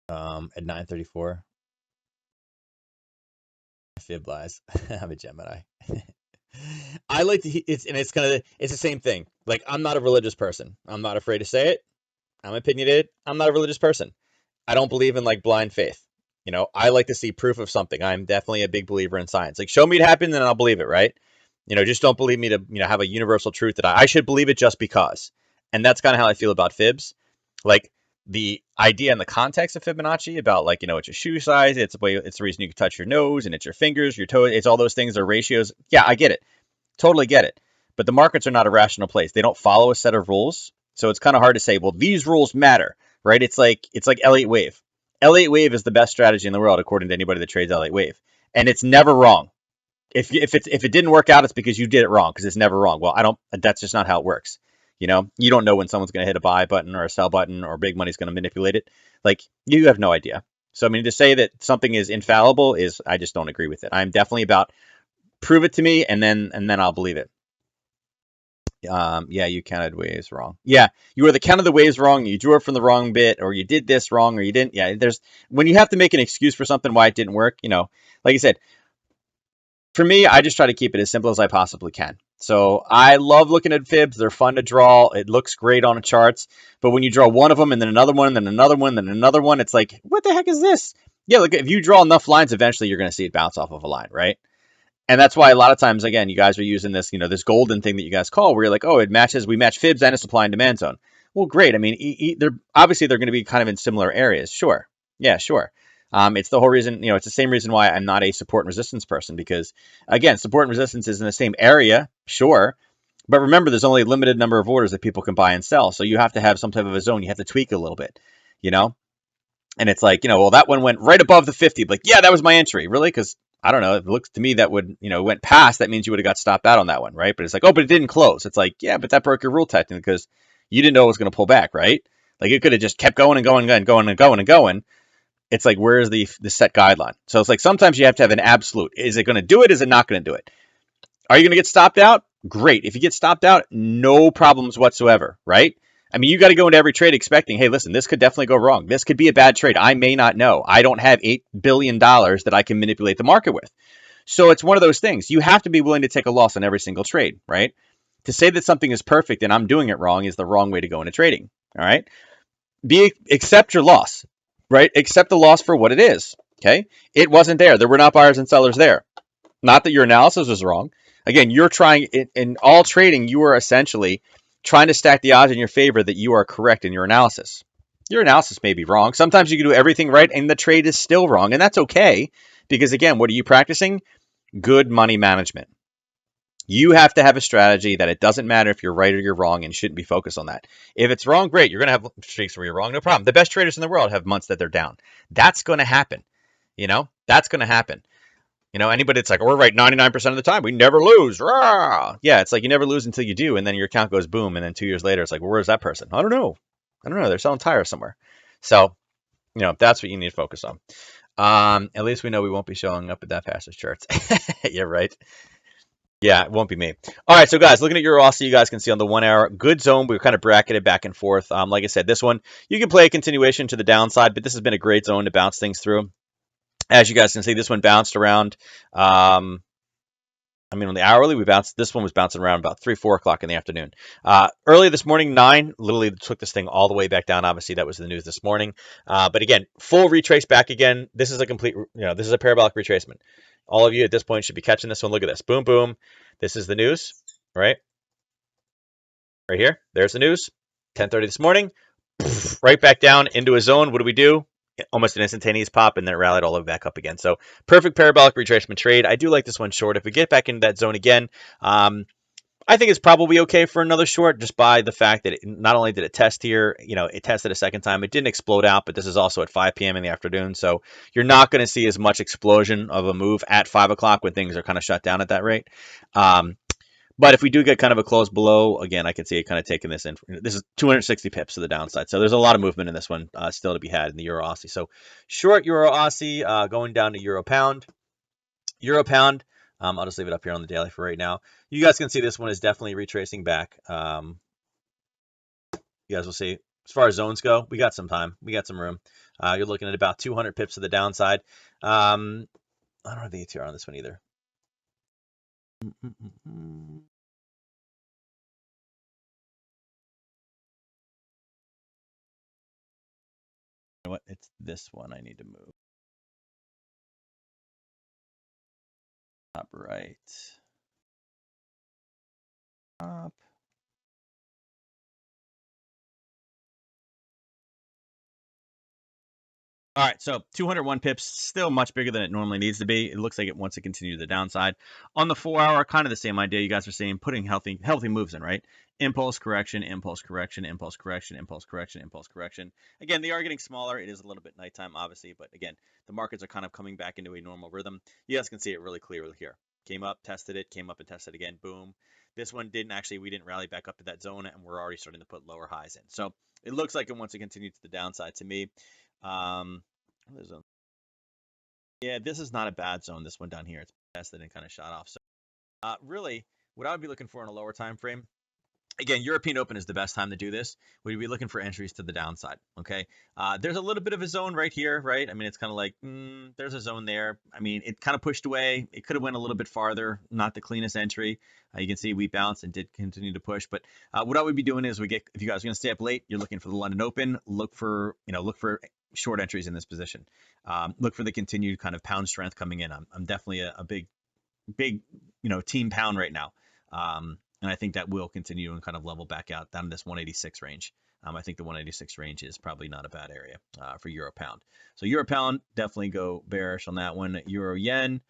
At 9:34, fib lies. I'm a Gemini. I like to. It's the same thing. Like, I'm not a religious person. I'm not afraid to say it. I'm opinionated. I'm not a religious person. I don't believe in like blind faith. I like to see proof of something. I'm definitely a big believer in science. Like, show me it happened, then I'll believe it, right? Just don't believe me to, have a universal truth that I should believe it just because. And that's kind of how I feel about fibs. Like, the idea and the context of Fibonacci about, like, it's your shoe size, it's the reason you can touch your nose, and it's your fingers, your toes, it's all those things, are ratios. Yeah, I get it. Totally get it. But the markets are not a rational place. They don't follow a set of rules. So it's kind of hard to say, well, these rules matter, right? It's like Elliott wave. Elliott wave is the best strategy in the world, according to anybody that trades Elliott wave. And it's never wrong. If it didn't work out, it's because you did it wrong, because it's never wrong. Well, that's just not how it works. You don't know when someone's going to hit a buy button or a sell button, or big money's going to manipulate it. Like, you have no idea. So, I mean, to say that something is infallible I just don't agree with it. I'm definitely about prove it to me, and then I'll believe it. Yeah, you counted waves wrong. Yeah, you were the count of the waves wrong. You drew it from the wrong bit, or you did this wrong, or you didn't. Yeah, when you have to make an excuse for something why it didn't work. Like I said, for me, I just try to keep it as simple as I possibly can. So I love looking at fibs. They're fun to draw. It looks great on the charts. But when you draw one of them and then another one, then another one, then another one, it's like, what the heck is this? Yeah, look, if you draw enough lines, eventually you're going to see it bounce off of a line, right? And that's why a lot of times, again, you guys are using this, this golden thing that you guys call, where you're like, oh, we match fibs and a supply and demand zone. Well, great. I mean, they're going to be kind of in similar areas. Sure. Yeah, sure. It's the whole reason, it's the same reason why I'm not a support and resistance person, because, again, support and resistance is in the same area, sure. But remember, there's only a limited number of orders that people can buy and sell. So you have to have some type of a zone. You have to tweak a little bit, And it's like, well, that one went right above the 50. Like, yeah, that was my entry. Really? Because I don't know. It looks to me that would, went past. That means you would have got stopped out on that one, right? But it's like, oh, but it didn't close. It's like, yeah, but that broke your rule technically, because you didn't know it was going to pull back, right? Like, it could have just kept going and going and going and going and going. It's like, where's the set guideline? So it's like, sometimes you have to have an absolute. Is it going to do it? Is it not going to do it? Are you going to get stopped out? Great. If you get stopped out, no problems whatsoever, right? I mean, you got to go into every trade expecting, hey, listen, this could definitely go wrong. This could be a bad trade. I may not know. I don't have $8 billion that I can manipulate the market with. So it's one of those things. You have to be willing to take a loss on every single trade, right? To say that something is perfect and I'm doing it wrong is the wrong way to go into trading, all right? Accept your loss, right? Accept the loss for what it is, okay? It wasn't there. There were not buyers and sellers there. Not that your analysis was wrong. Again, you're trying, in all trading, you are essentially trying to stack the odds in your favor that you are correct in your analysis. Your analysis may be wrong. Sometimes you can do everything right and the trade is still wrong, and that's okay, because again, what are you practicing? Good money management. You have to have a strategy that it doesn't matter if you're right or you're wrong, and shouldn't be focused on that. If it's wrong, great. You're going to have streaks where you're wrong. No problem. The best traders in the world have months that they're down. That's going to happen. That's going to happen. Anybody that's like, we're right 99% of the time, we never lose. Rah! Yeah, it's like you never lose until you do, and then your account goes boom, and then 2 years later, it's like, well, where's that person? I don't know. They're selling tires somewhere. So, that's what you need to focus on. At least we know we won't be showing up at that fastest charts. Yeah, right. Yeah, it won't be me. All right, so guys, looking at your Aussie, you guys can see on the 1 hour, good zone. We were kind of bracketed back and forth. Like I said, this one, you can play a continuation to the downside, but this has been a great zone to bounce things through. As you guys can see, this one bounced around. On the hourly, this one was bouncing around about 3, 4 o'clock in the afternoon. Early this morning, 9, literally took this thing all the way back down. Obviously, that was the news this morning. But again, full retrace back again. This is a complete, this is a parabolic retracement. All of you at this point should be catching this one. Look at this. Boom, boom. This is the news, right? Right here. There's the news. 10:30 this morning. Right back down into a zone. What do we do? Almost an instantaneous pop, and then it rallied all the way back up again. So perfect parabolic retracement trade. I do like this one short. If we get back into that zone again, I think it's probably okay for another short, just by the fact that not only did it test here, it tested a second time. It didn't explode out, but this is also at 5 p.m. in the afternoon. So you're not going to see as much explosion of a move at 5 o'clock when things are kind of shut down at that rate. But if we do get kind of a close below, again, I can see it kind of taking this in. This is 260 pips to the downside. So there's a lot of movement in this one still to be had in the Euro Aussie. So short Euro Aussie going down to Euro Pound. Euro Pound, I'll just leave it up here on the daily for right now. You guys can see this one is definitely retracing back. You guys will see. As far as zones go, we got some time. We got some room. You're looking at about 200 pips to the downside. I don't have the ATR on this one either. You know what? It's this one I need to move. Top right. Top. All right, so 201 pips, still much bigger than it normally needs to be. It looks like it wants to continue to the downside. On the 4 hour, kind of the same idea. You guys are seeing putting healthy moves in, right? Impulse correction, impulse correction, impulse correction, impulse correction, impulse correction. Again, they are getting smaller. It is a little bit nighttime, obviously, but again, the markets are kind of coming back into a normal rhythm. You guys can see it really clearly here. Came up, tested it, came up and tested again, boom. This one we didn't rally back up to that zone, and we're already starting to put lower highs in. So it looks like it wants to continue to the downside to me. Yeah, this is not a bad zone. This one down here, it's tested and kind of shot off. So really, what I would be looking for in a lower time frame, again, European Open is the best time to do this. We'd be looking for entries to the downside. Okay, there's a little bit of a zone right here, right? I mean, it's kind of like there's a zone there. I mean, it kind of pushed away. It could have went a little bit farther. Not the cleanest entry. You can see we bounced and did continue to push. But what I would be doing is if you guys are going to stay up late, you're looking for the London Open. Look for short entries in this position. Look for the continued kind of pound strength coming in. I'm definitely a big team pound right now. And I think that will continue and kind of level back out down to this 186 range. I think the 186 range is probably not a bad area for Euro Pound. So Euro Pound, definitely go bearish on that one. Euro Yen.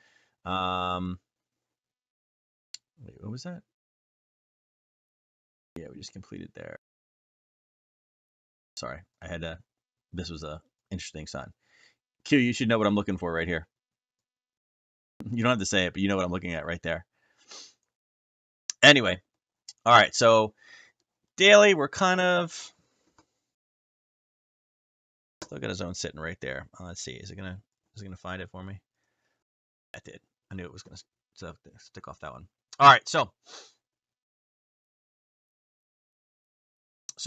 Wait, what was that? Yeah, we just completed there. Sorry, this was a interesting sign. Q, you should know what I'm looking for right here. You don't have to say it, but you know what I'm looking at right there. Anyway, all right, so daily, we're kind of still got a zone sitting right there. Let's see, is it gonna find it for me? It did. I knew it was gonna stick off that one. All right, so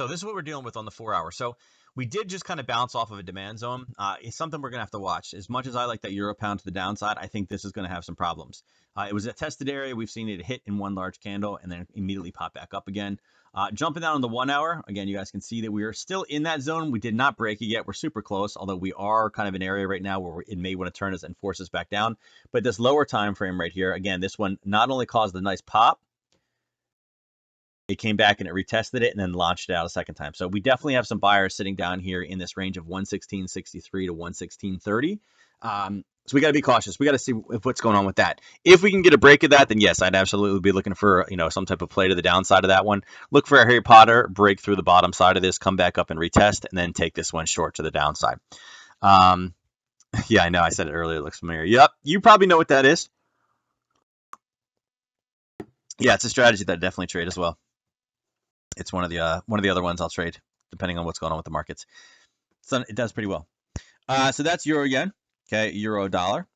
this is what we're dealing with on the 4 hour. So we did just kind of bounce off of a demand zone. It's something we're going to have to watch. As much as I like that Euro Pound to the downside, I think this is going to have some problems. It was a tested area. We've seen it hit in one large candle and then immediately pop back up again. Jumping down on the 1 hour, again, you guys can see that we are still in that zone. We did not break it yet. We're super close, although we are kind of an area right now where it may want to turn us and force us back down. But this lower time frame right here, again, this one not only caused a nice pop, it came back and it retested it and then launched it out a second time. So we definitely have some buyers sitting down here in this range of 116.63 to 116.30. So we got to be cautious. We got to see what's going on with that. If we can get a break of that, then yes, I'd absolutely be looking for some type of play to the downside of that one. Look for a Harry Potter, break through the bottom side of this, come back up and retest, and then take this one short to the downside. Yeah, I know. I said it earlier. It looks familiar. Yep, you probably know what that is. Yeah, it's a strategy that I definitely trade as well. It's one of the other ones I'll trade depending on what's going on with the markets. So it does pretty well. So that's Euro Yen. Okay, euro dollar.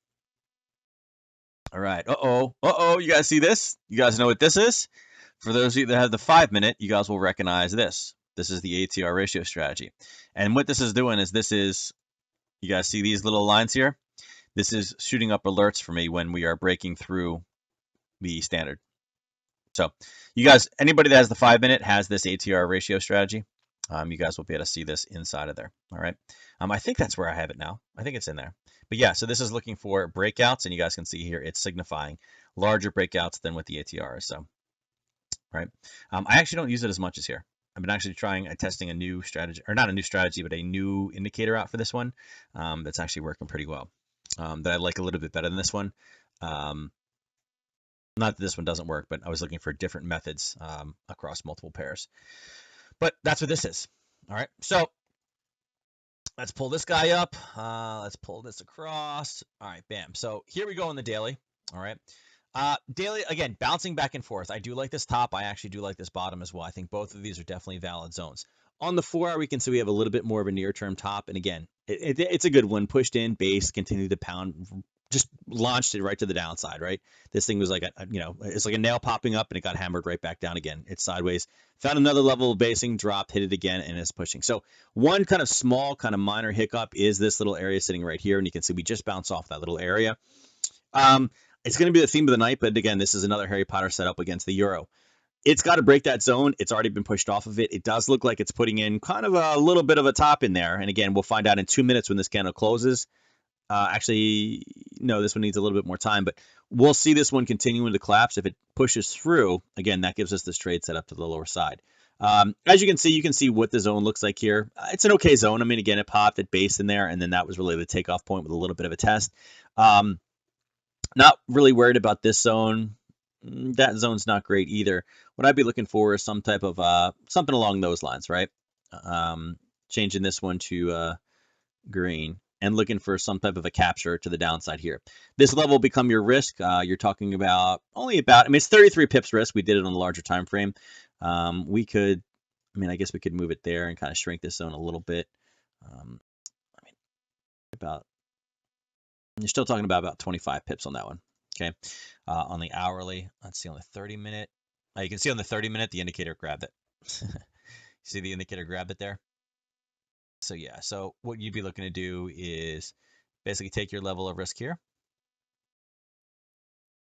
All right. You guys see this? You guys know what this is? For those of you that have the 5-minute, you guys will recognize this. This is the ATR ratio strategy. And what this is doing is you guys see these little lines here? This is shooting up alerts for me when we are breaking through the standard. So you guys, anybody that has the 5-minute has this ATR ratio strategy. You guys will be able to see this inside of there. All right. I think that's where I have it now. I think it's in there. But yeah, so this is looking for breakouts, and you guys can see here it's signifying larger breakouts than what the ATR is. So, right. I actually don't use it as much as here. I've been actually testing a new strategy, or not a new strategy, but a new indicator out for this one. That's actually working pretty well. That I like a little bit better than this one. Not that this one doesn't work, but I was looking for different methods across multiple pairs. But that's what this is. All right. So let's pull this guy up. Let's pull this across. All right, bam. So here we go on the daily. All right. Daily, again, bouncing back and forth. I do like this top. I actually do like this bottom as well. I think both of these are definitely valid zones. On the 4 hour, we can see we have a little bit more of a near-term top. And again, it's a good one. Pushed in, base, continued to pound, just launched it right to the downside, right? This thing was like, it's like a nail popping up and it got hammered right back down again. It's sideways. Found another level of basing, dropped, hit it again, and it's pushing. So one kind of small, kind of minor hiccup is this little area sitting right here. And you can see we just bounced off that little area. It's going to be the theme of the night, but again, this is another Harry Potter setup against the euro. It's got to break that zone. It's already been pushed off of it. It does look like it's putting in kind of a little bit of a top in there. And again, we'll find out in 2 minutes when this candle closes. Actually, no, this one needs a little bit more time, but we'll see this one continuing to collapse. If it pushes through, again, that gives us this trade set up to the lower side. As you can see what the zone looks like here. It's an okay zone. I mean, again, it popped at base in there, and then that was really the takeoff point with a little bit of a test. Not really worried about this zone. That zone's not great either. What I'd be looking for is some type of something along those lines, right? Changing this one to green and looking for some type of a capture to the downside here. This level will become your risk. You're talking about it's 33 pips risk. We did it on a larger time frame. I guess we could move it there and kind of shrink this zone a little bit. You're still talking about 25 pips on that one. Okay. On the hourly, let's see on the 30-minute. You can see on the 30-minute, the indicator grabbed it. See the indicator grabbed it there? So yeah, so what you'd be looking to do is basically take your level of risk here.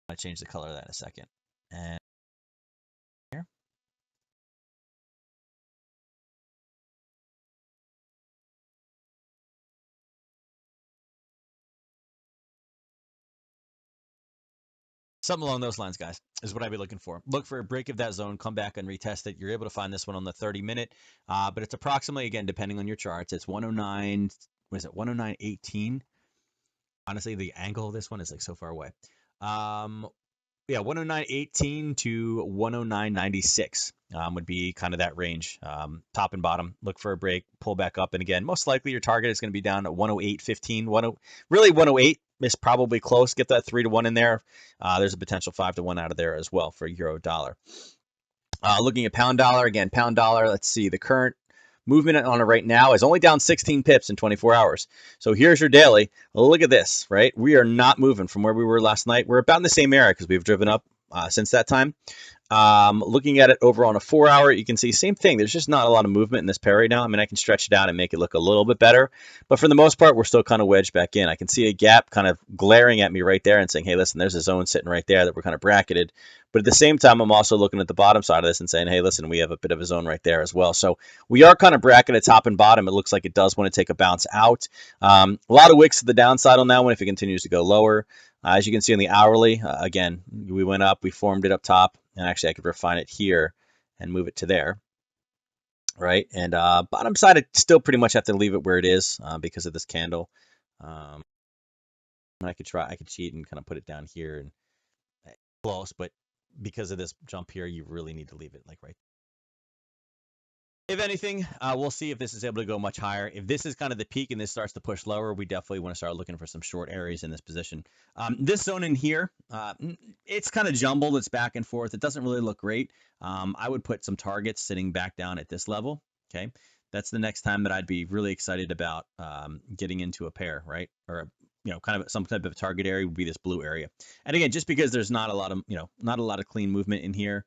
I'll change the color of that in a second. And here. Something along those lines, guys, is what I'd be looking for. Look for a break of that zone, come back and retest it. You're able to find this one on the 30-minute, but it's approximately, again, depending on your charts, it's 109, what is it, 109.18? Honestly, the angle of this one is like so far away. Yeah, 109.18 to 109.96 would be kind of that range, top and bottom. Look for a break, pull back up, and again, most likely your target is going to be down at 108.15. Really 108 is probably close. Get that 3-to-1 in there. There's a potential 5-to-1 out of there as well for euro dollar. Looking at pound dollar, again, pound dollar, let's see, the current movement on it right now is only down 16 pips in 24 hours. So here's your daily. Look at this, right? We are not moving from where we were last night. We're about in the same area because we've driven up since that time. Looking at it over on a 4 hour, you can see same thing. There's just not a lot of movement in this pair right now. I mean, I can stretch it out and make it look a little bit better, but for the most part, we're still kind of wedged back in. I can see a gap kind of glaring at me right there and saying, hey, listen, there's a zone sitting right there that we're kind of bracketed. But at the same time, I'm also looking at the bottom side of this and saying, hey, listen, we have a bit of a zone right there as well. So we are kind of bracketed top and bottom. It looks like it does want to take a bounce out. A lot of wicks to the downside on that one if it continues to go lower. As you can see on the hourly, again, we went up, we formed it up top, and actually I could refine it here and move it to there, right? And bottom side, I still pretty much have to leave it where it is because of this candle. I could cheat and kind of put it down here and close, but because of this jump here, you really need to leave it like right. If anything, we'll see if this is able to go much higher. If this is kind of the peak and this starts to push lower, we definitely want to start looking for some short areas in this position. This zone in here, it's kind of jumbled. It's back and forth. It doesn't really look great. I would put some targets sitting back down at this level. Okay, that's the next time that I'd be really excited about getting into a pair, right? Or kind of some type of target area would be this blue area. And again, just because there's not a lot of, not a lot of clean movement in here.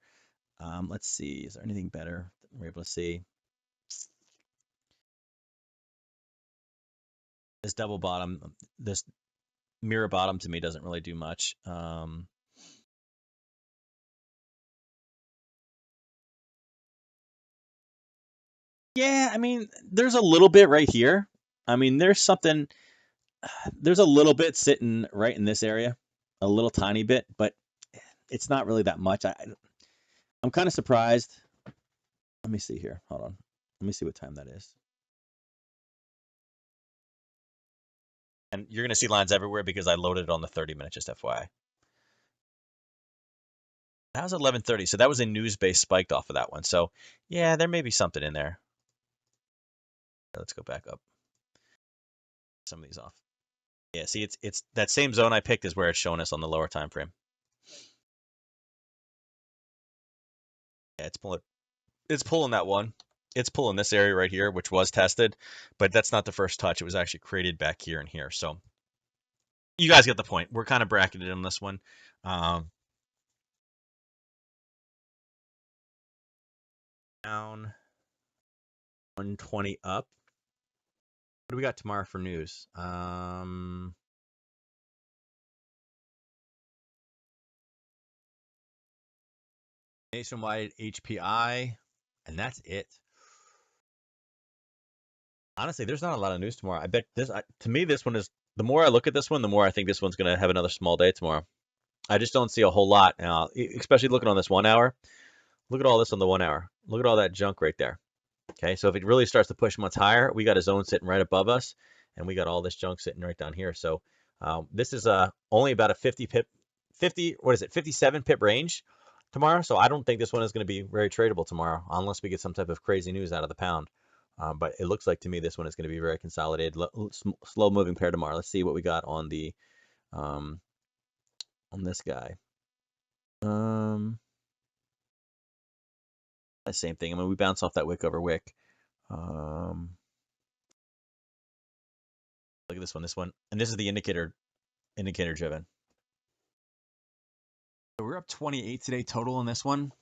Let's see, is there anything better that we're able to see? This double bottom, this mirror bottom to me doesn't really do much. Yeah, I mean, there's a little bit right here. I mean, there's a little bit sitting right in this area, a little tiny bit, but it's not really that much. I'm kind of surprised. Let me see here. Hold on. Let me see what time that is. And you're going to see lines everywhere because I loaded it on the 30-minute, just FYI. That was 11:30, so that was a news-based spiked off of that one. So, yeah, there may be something in there. Let's go back up. Some of these off. Yeah, see, it's that same zone I picked is where it's showing us on the lower time frame. Yeah, it's pulling that one. It's pulling this area right here, which was tested, but that's not the first touch. It was actually created back here and here. So you guys get the point. We're kind of bracketed on this one. Down 120 up. What do we got tomorrow for news? Nationwide HPI, and that's it. Honestly, there's not a lot of news tomorrow. I bet to me, this one is, the more I look at this one, the more I think this one's going to have another small day tomorrow. I just don't see a whole lot now, especially looking on this 1 hour. Look at all this on the 1 hour. Look at all that junk right there. Okay, so if it really starts to push much higher, we got a zone sitting right above us, and we got all this junk sitting right down here. So this is only about a 57 pip range tomorrow. So I don't think this one is going to be very tradable tomorrow, unless we get some type of crazy news out of the pound. But it looks like to me this one is going to be very consolidated, slow moving pair tomorrow. Let's see what we got on the on this guy. The same thing. I mean, we bounce off that wick over wick. Look at this one, and this is the indicator driven. So we're up 28 today total in this one.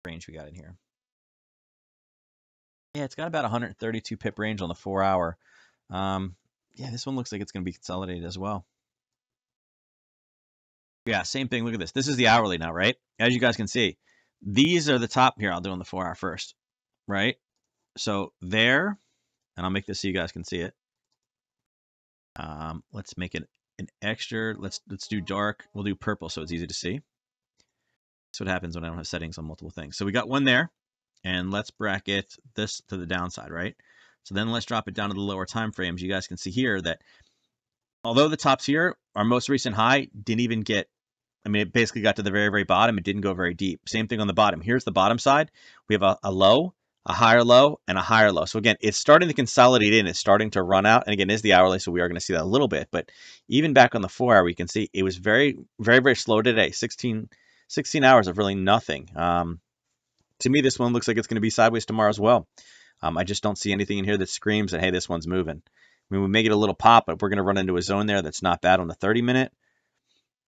Range we got in here. Yeah, it's got about 132 pip range on the 4 hour. Yeah, this one looks like it's going to be consolidated as well. Yeah, same thing. Look at this. This is the hourly now, right? As you guys can see, these are the top here. I'll do on the 4 hour first, right? So there, and I'll make this so you guys can see it. Let's make it an extra. Let's do dark. We'll do purple so it's easy to see. That's what happens when I don't have settings on multiple things. So we got one there, and let's bracket this to the downside, right? So then let's drop it down to the lower time frames. You guys can see here that although the tops here, our most recent high didn't even get, I mean, it basically got to the very, very bottom. It didn't go very deep. Same thing on the bottom. Here's the bottom side. We have a low, a higher low, and a higher low. So again, it's starting to consolidate in. It's starting to run out. And again, is the hourly, so we are going to see that a little bit. But even back on the 4 hour, we can see it was very, very, very slow today. 16 hours of really nothing. To me, this one looks like it's going to be sideways tomorrow as well. I just don't see anything in here that screams that, hey, this one's moving. I mean, we may get a little pop, but we're going to run into a zone there that's not bad on the 30-minute.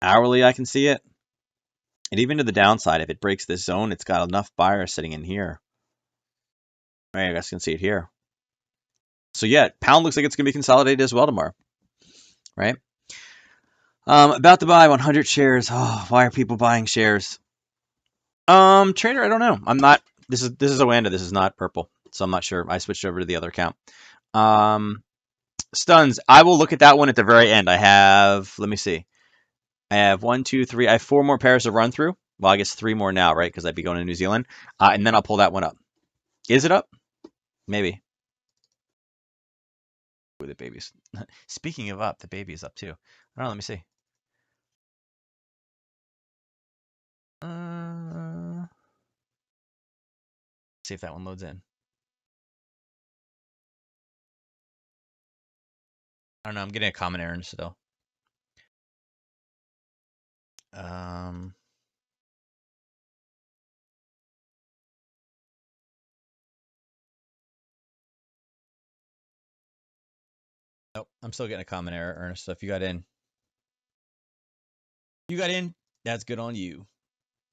Hourly, I can see it. And even to the downside, if it breaks this zone, it's got enough buyers sitting in here. All right, you guys can see it here. So yeah, pound looks like it's going to be consolidated as well tomorrow, right? About to buy 100 shares. Oh, why are people buying shares? Trader, I don't know. I'm not. This is Oanda. This is not purple, so I'm not sure. I switched over to the other account. Stuns. I will look at that one at the very end. I have. Let me see. I have 1, 2, 3. I have 4 more pairs to run through. Well, I guess 3 more now, right? Because I'd be going to New Zealand, and then I'll pull that one up. Is it up? Maybe. Ooh, the baby's. Speaking of up, the baby is up too. I don't know. Let me see. See if that one loads in. I don't know. I'm getting a common errand still. I'm still getting a common error, Ernest. So if you got in, that's good on you.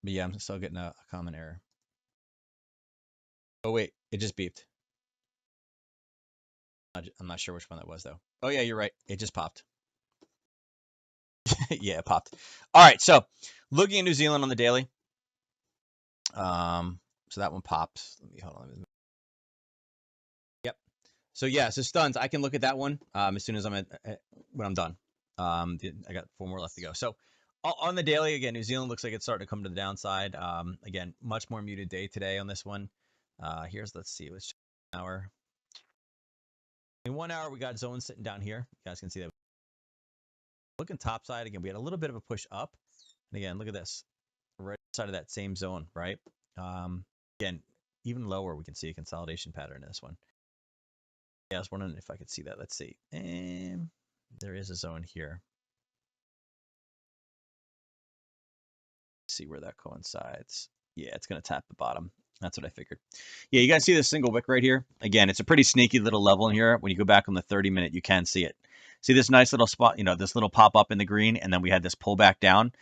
But yeah, I'm still getting a common error. Oh wait, it just beeped. I'm not sure which one that was though. Oh yeah, you're right. It just popped. Yeah, it popped. All right, so looking at New Zealand on the daily. So that one pops. Let me hold on. Yep. So yeah, so stuns. I can look at that one as soon as when I'm done. I got 4 more left to go. So on the daily again, New Zealand looks like it's starting to come to the downside. Again, much more muted day today on this one. Let's see, let's check an hour. In 1 hour, we got zones sitting down here. You guys can see that. Looking top side again, we had a little bit of a push up. And again, look at this, right side of that same zone, right? Again, even lower, we can see a consolidation pattern in this one. Yeah, I was wondering if I could see that. Let's see. And there is a zone here. Let's see where that coincides. Yeah, it's going to tap the bottom. That's what I figured. Yeah, you guys see this single wick right here? Again, it's a pretty sneaky little level in here. When you go back on the 30-minute, you can see it. See this nice little spot, this little pop up in the green, and then we had this pull back down.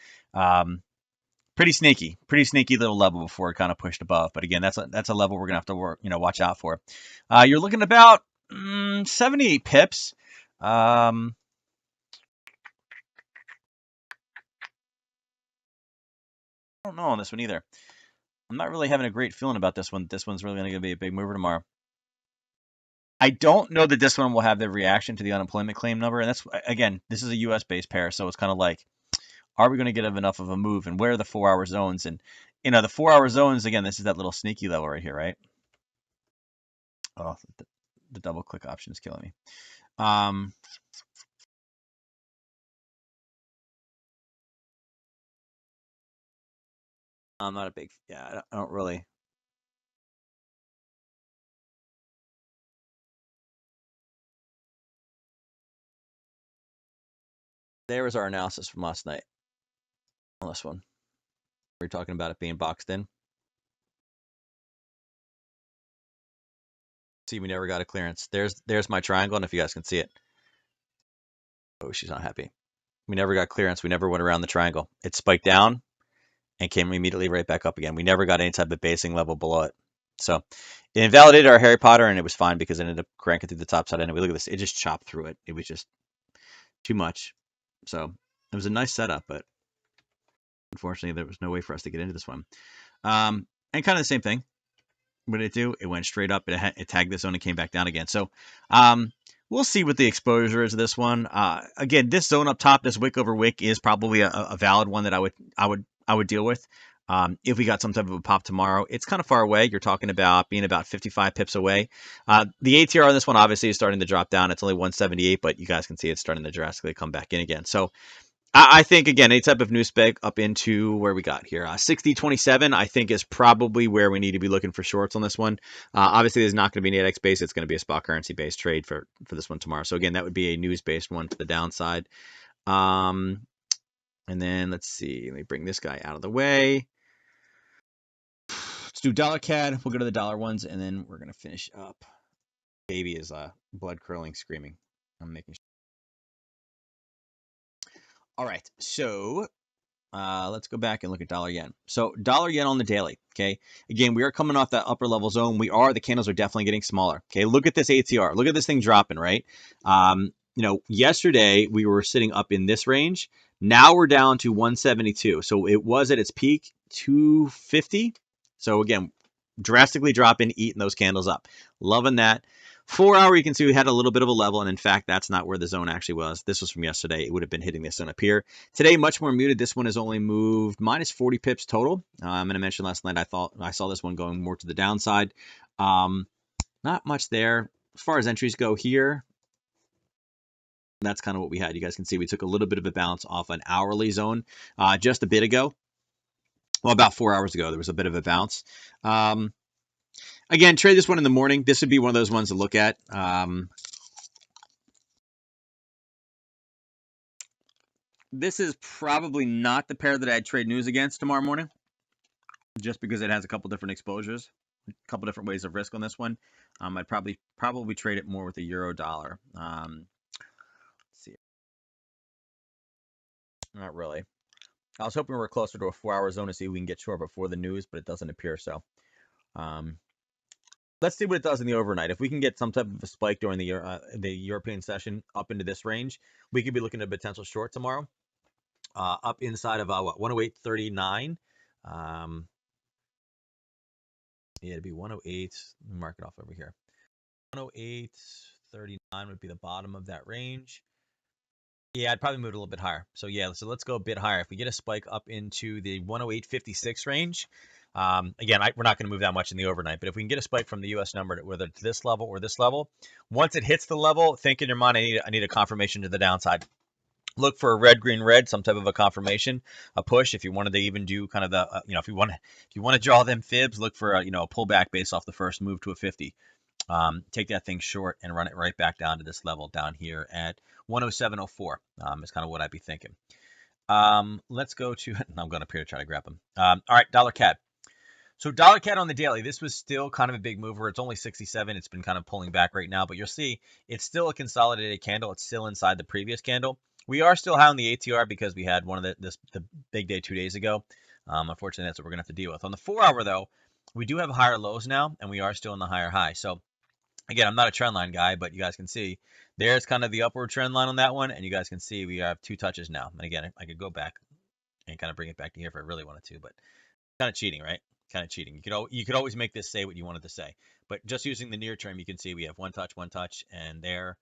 Pretty sneaky little level before it kind of pushed above. But again, that's a level we're gonna have to watch out for. You're looking about 78 pips. I don't know on this one either. I'm not really having a great feeling about this one. This one's really going to be a big mover tomorrow. I don't know that this one will have the reaction to the unemployment claim number. And that's, again, this is a US based pair. So it's kind of like, are we going to get enough of a move? And where are the 4-hour zones? And, the 4-hour zones, again, this is that little sneaky level right here, right? Oh, the double click option is killing me. I'm not a big, yeah, I don't really. There was our analysis from last night on this one. We were talking about it being boxed in. See, we never got a clearance. There's my triangle, and if you guys can see it. Oh, she's not happy. We never got clearance. We never went around the triangle. It spiked down and came immediately right back up again. We never got any type of basing level below it. So it invalidated our Harry Potter, and it was fine because it ended up cranking through the top side anyway. Look at this. It just chopped through it. It was just too much. So it was a nice setup, but unfortunately, there was no way for us to get into this one. And kind of the same thing. What did it do? It went straight up. It tagged this zone and came back down again. So we'll see what the exposure is of this one. Again, this zone up top, this wick over wick, is probably a valid one that I would deal with. If we got some type of a pop tomorrow, it's kind of far away. You're talking about being about 55 pips away. The ATR on this one obviously is starting to drop down. It's only 178, but you guys can see it's starting to drastically come back in again. So I think, again, any type of new spec up into where we got here. 60.27, I think, is probably where we need to be looking for shorts on this one. Obviously, there's not going to be an 8x base. It's going to be a spot currency based trade for this one tomorrow. So, again, that would be a news based one to the downside. And then let's see. Let me bring this guy out of the way. Let's do dollar CAD. We'll go to the dollar ones, and then we're going to finish up. Baby is blood curling, screaming. I'm making sure. All right. So let's go back and look at dollar yen. So dollar yen on the daily. Okay. Again, we are coming off that upper level zone. The candles are definitely getting smaller. Okay. Look at this ATR. Look at this thing dropping, right? Yesterday we were sitting up in this range. Now we're down to 172. So it was at its peak 250. So again, drastically dropping, eating those candles up. Loving that. 4-hour, you can see we had a little bit of a level, and in fact, that's not where the zone actually was. This was from yesterday. It would have been hitting this zone up here. Today, much more muted. This one has only moved minus 40 pips total. I'm going to mention last night I saw this one going more to the downside. Not much there. As far as entries go here, that's kind of what we had. You guys can see we took a little bit of a bounce off an hourly zone just a bit ago. Well, about 4 hours ago, there was a bit of a bounce. Again, trade this one in the morning. This would be one of those ones to look at. This is probably not the pair that I'd trade news against tomorrow morning, just because it has a couple different exposures, a couple different ways of risk on this one. I'd probably trade it more with the euro dollar. Not really. I was hoping we were closer to a 4-hour zone to see if we can get short before the news, but it doesn't appear so. Um, let's see what it does in the overnight. If we can get some type of a spike during the European session up into this range, we could be looking at a potential short tomorrow, up inside of what 108.39. Yeah, it'd be 108. Let me mark it off over here. 108.39 would be the bottom of that range. Yeah, I'd probably move it a little bit higher. So yeah, so let's go a bit higher. If we get a spike up into the 108.56 range, again, we're not going to move that much in the overnight, but if we can get a spike from the U.S. number, whether it's this level or this level, once it hits the level, think in your mind, I need a confirmation to the downside. Look for a red, green, red, some type of a confirmation, a push. If you wanted to even do kind of the, if you want to draw them fibs, look for a pullback based off the first move to a 50. Take that thing short and run it right back down to this level down here at 107.04. Is kind of what I'd be thinking. Let's go to, I'm going up here to try to grab them. All right, dollar CAD. So dollar CAD on the daily, this was still kind of a big mover. It's only 67. It's been kind of pulling back right now, but you'll see it's still a consolidated candle. It's still inside the previous candle. We are still high on the ATR because we had one of the big day 2 days ago. Unfortunately, that's what we're going to have to deal with. On the 4-hour, though, we do have higher lows now, and we are still in the higher high. So again, I'm not a trend line guy, but you guys can see there's kind of the upward trend line on that one, and you guys can see we have 2 touches now. And again, I could go back and kind of bring it back to here if I really wanted to, but kind of cheating, right? Kind of cheating. You could always make this say what you wanted to say, but just using the near term, you can see we have one touch, and there.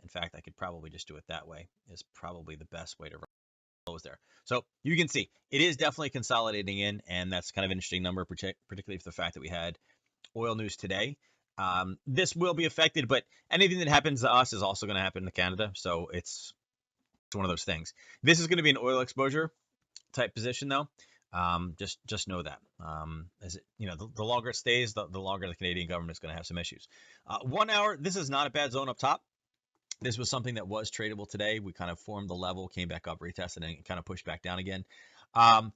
In fact, I could probably just do it that way. Is probably the best way to close there. So you can see it is definitely consolidating in, and that's kind of an interesting number, particularly for the fact that we had oil news today. This will be affected, but anything that happens to us is also going to happen to Canada. So it's one of those things. This is going to be an oil exposure type position, though. Just know that. As it, the longer it stays, the longer the Canadian government is going to have some issues. 1 hour. This is not a bad zone up top. This was something that was tradable today. We kind of formed the level, came back up, retested, and kind of pushed back down again. I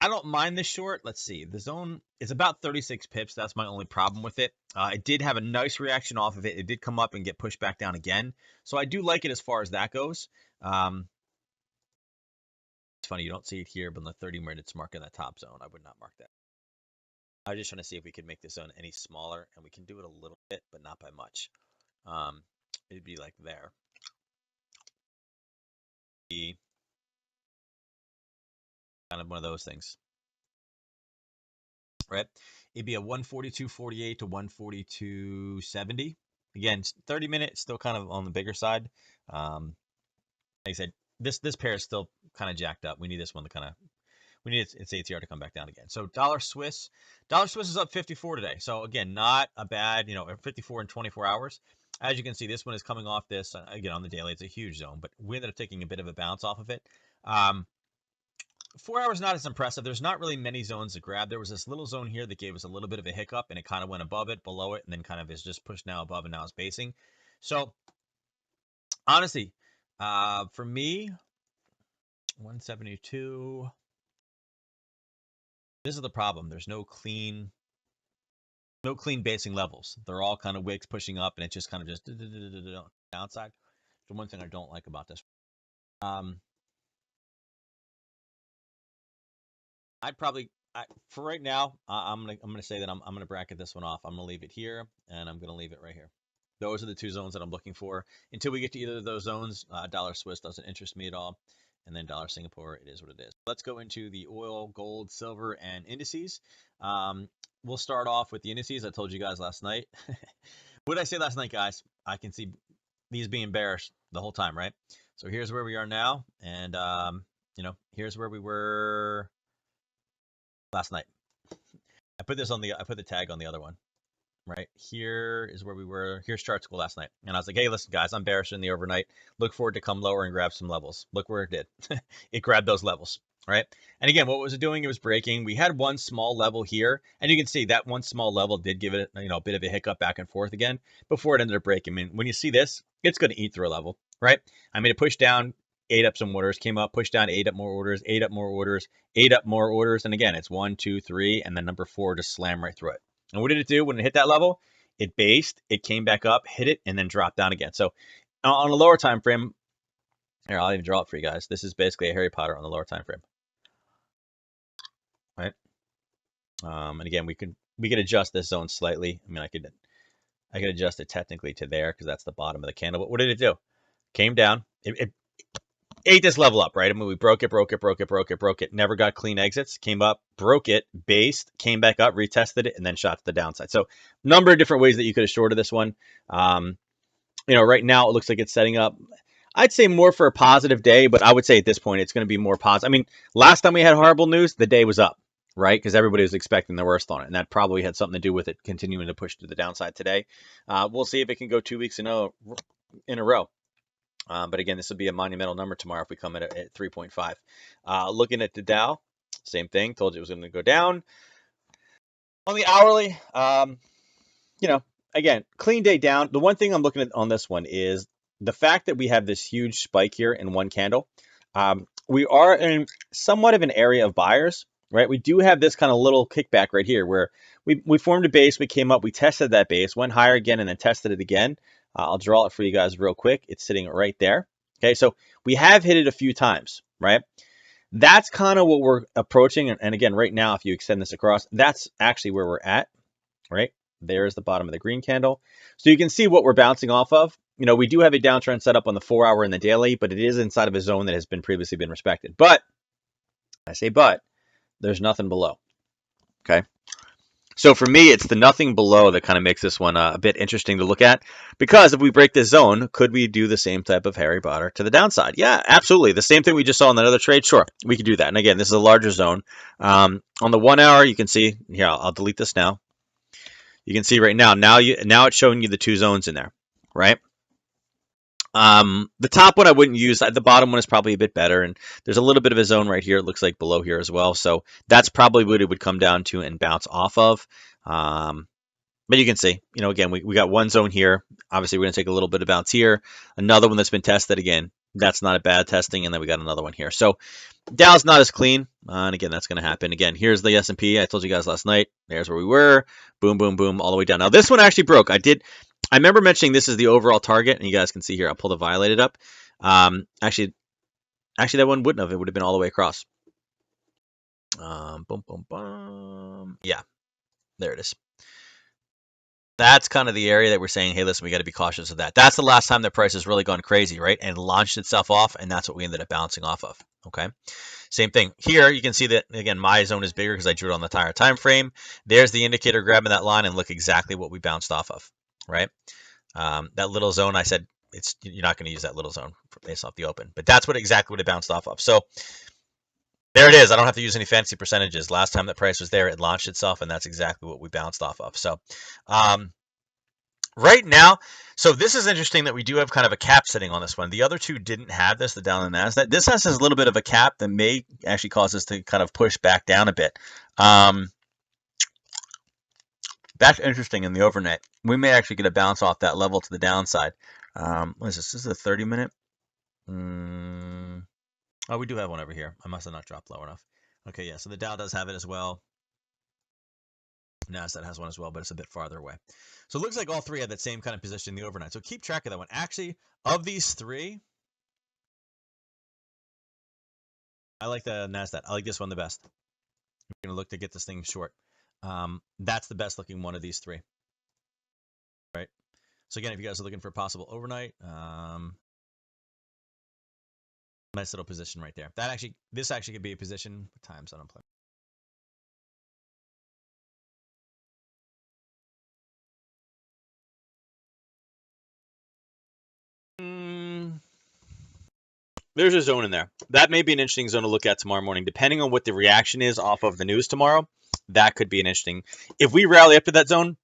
don't mind this short. Let's see. The zone is about 36 pips. That's my only problem with it. It did have a nice reaction off of it. It did come up and get pushed back down again. So I do like it as far as that goes. It's funny, you don't see it here, but in the 30-minute, it's marking that top zone. I would not mark that. I was just trying to see if we could make this zone any smaller, and we can do it a little bit, but not by much. It'd be like there. Be kind of one of those things, right? It'd be a 142.48 to 142.70. Again, 30-minute, still kind of on the bigger side. Like I said, this pair is still kind of jacked up. We need this one to kind of, we need its ATR to come back down again. So dollar Swiss is up 54 today. So again, not a bad, 54 in 24 hours. As you can see, this one is coming off this, again, on the daily. It's a huge zone, but we ended up taking a bit of a bounce off of it. 4 hours not as impressive. There's not really many zones to grab. There was this little zone here that gave us a little bit of a hiccup, and it kind of went above it, below it, and then kind of is just pushed now above, and now it's basing. So honestly, for me, 172. This is the problem. There's no clean basing levels. They're all kind of wicks pushing up, and it's just kind of just downside. The one thing I don't like about this. I'd probably, for right now, I'm gonna say that I'm gonna bracket this one off. I'm gonna leave it here, and I'm gonna leave it right here. Those are the 2 zones that I'm looking for. Until we get to either of those zones, dollar Swiss doesn't interest me at all. And then dollar Singapore, it is what it is. Let's go into the oil, gold, silver, and indices. We'll start off with the indices. I told you guys last night. What did I say last night, guys? I can see these being bearish the whole time, right? So here's where we are now, and here's where we were last night. I put the tag on the other one. Right here is where we were. Here's chart school last night, and I was like, "Hey, listen, guys, I'm bearish in the overnight. Look forward to come lower and grab some levels." Look where it did. It grabbed those levels, right? And again, what was it doing? It was breaking. We had one small level here, and you can see that one small level did give it, a bit of a hiccup back and forth again before it ended up breaking. I mean, when you see this, it's going to eat through a level, right? I mean, it pushed down, ate up some orders, came up, pushed down, ate up more orders, ate up more orders, ate up more orders, and again, it's 1, 2, 3, and then number 4 just slammed right through it. And what did it do when it hit that level? It based, it came back up, hit it, and then dropped down again. So on a lower time frame, Here, I'll even draw it for you guys. This is basically a Harry Potter on the lower time frame, right? And again, we could adjust this zone slightly. I mean, I could adjust it technically to there because that's the bottom of the candle. But what did it do? Came down. It ate this level up, right? I mean, we broke it. Never got clean exits. Came up, broke it, based, came back up, retested it, and then shot to the downside. So, number of different ways that you could have shorted this one. Right now it looks like it's setting up. I'd say more for a positive day, but I would say at this point it's going to be more positive. I mean, last time we had horrible news, the day was up, right? Because everybody was expecting the worst on it, and that probably had something to do with it continuing to push to the downside today. We'll see if it can go 2 weeks in a row. But again, this will be a monumental number tomorrow if we come at 3.5. Looking at the Dow, same thing. Told you it was going to go down. On the hourly, again, clean day down. The one thing I'm looking at on this one is the fact that we have this huge spike here in one candle. We are in somewhat of an area of buyers, right? We do have this kind of little kickback right here where we formed a base, we came up, we tested that base, went higher again, and then tested it again. I'll draw it for you guys real quick. It's sitting right there. Okay, so we have hit it a few times, right? That's kind of what we're approaching. And again, right now, if you extend this across, that's actually where we're at, right? There's the bottom of the green candle. So you can see what we're bouncing off of. We do have a downtrend set up on the 4-hour and the daily, but it is inside of a zone that has previously been respected. But, I say but, there's nothing below. Okay. So for me, it's the nothing below that kind of makes this one a bit interesting to look at. Because if we break this zone, could we do the same type of Harry Potter to the downside? Yeah, absolutely. The same thing we just saw in that other trade, sure, we could do that. And again, this is a larger zone. On the 1-hour, you can see, here, I'll delete this now. You can see right now, now it's showing you the two zones in there, right? The top one I wouldn't use. The bottom one is probably a bit better, and there's a little bit of a zone right here. It looks like below here as well. So that's probably what it would come down to and bounce off of. But you can see, again, we got one zone here. Obviously, we're going to take a little bit of bounce here. Another one that's been tested again. That's not a bad testing, and then we got another one here. So Dow's not as clean, and again, that's going to happen. Again, here's the S&P. I told you guys last night. There's where we were. Boom, boom, boom, all the way down. Now this one actually broke. I remember mentioning this is the overall target, and you guys can see here. I'll pull the violated up. Actually, that one wouldn't have. It would have been all the way across. Boom, boom, boom. Yeah, there it is. That's kind of the area that we're saying, hey, listen, we got to be cautious of that. That's the last time the price has really gone crazy, right? And launched itself off, and that's what we ended up bouncing off of. Okay. Same thing here. You can see that again. My zone is bigger because I drew it on the entire time frame. There's the indicator grabbing that line, and look exactly what we bounced off of, right? That little zone, I said you're not going to use that little zone based off the open, but that's exactly what it bounced off of. So there it is. I don't have to use any fancy percentages. Last time the price was there, it launched itself, and that's exactly what we bounced off of. So right now, so this is interesting that we do have kind of a cap sitting on this one. The other two didn't have this, the Dow and the Nasdaq. This has a little bit of a cap that may actually cause us to kind of push back down a bit. That's interesting in the overnight. We may actually get a bounce off that level to the downside. What is this? This is a 30-minute. Oh, we do have one over here. I must have not dropped low enough. Okay, yeah, so the Dow does have it as well. Nasdaq has one as well, but it's a bit farther away. So it looks like all three have that same kind of position in the overnight. So keep track of that one. Actually, of these three, I like the Nasdaq. I like this one the best. We're going to look to get this thing short. That's the best looking one of these three. Right? So again, if you guys are looking for a possible overnight, nice little position right there. This actually could be a position. What time's on unemployment? There's a zone in there. That may be an interesting zone to look at tomorrow morning. Depending on what the reaction is off of the news tomorrow, that could be an interesting. If we rally up to that zone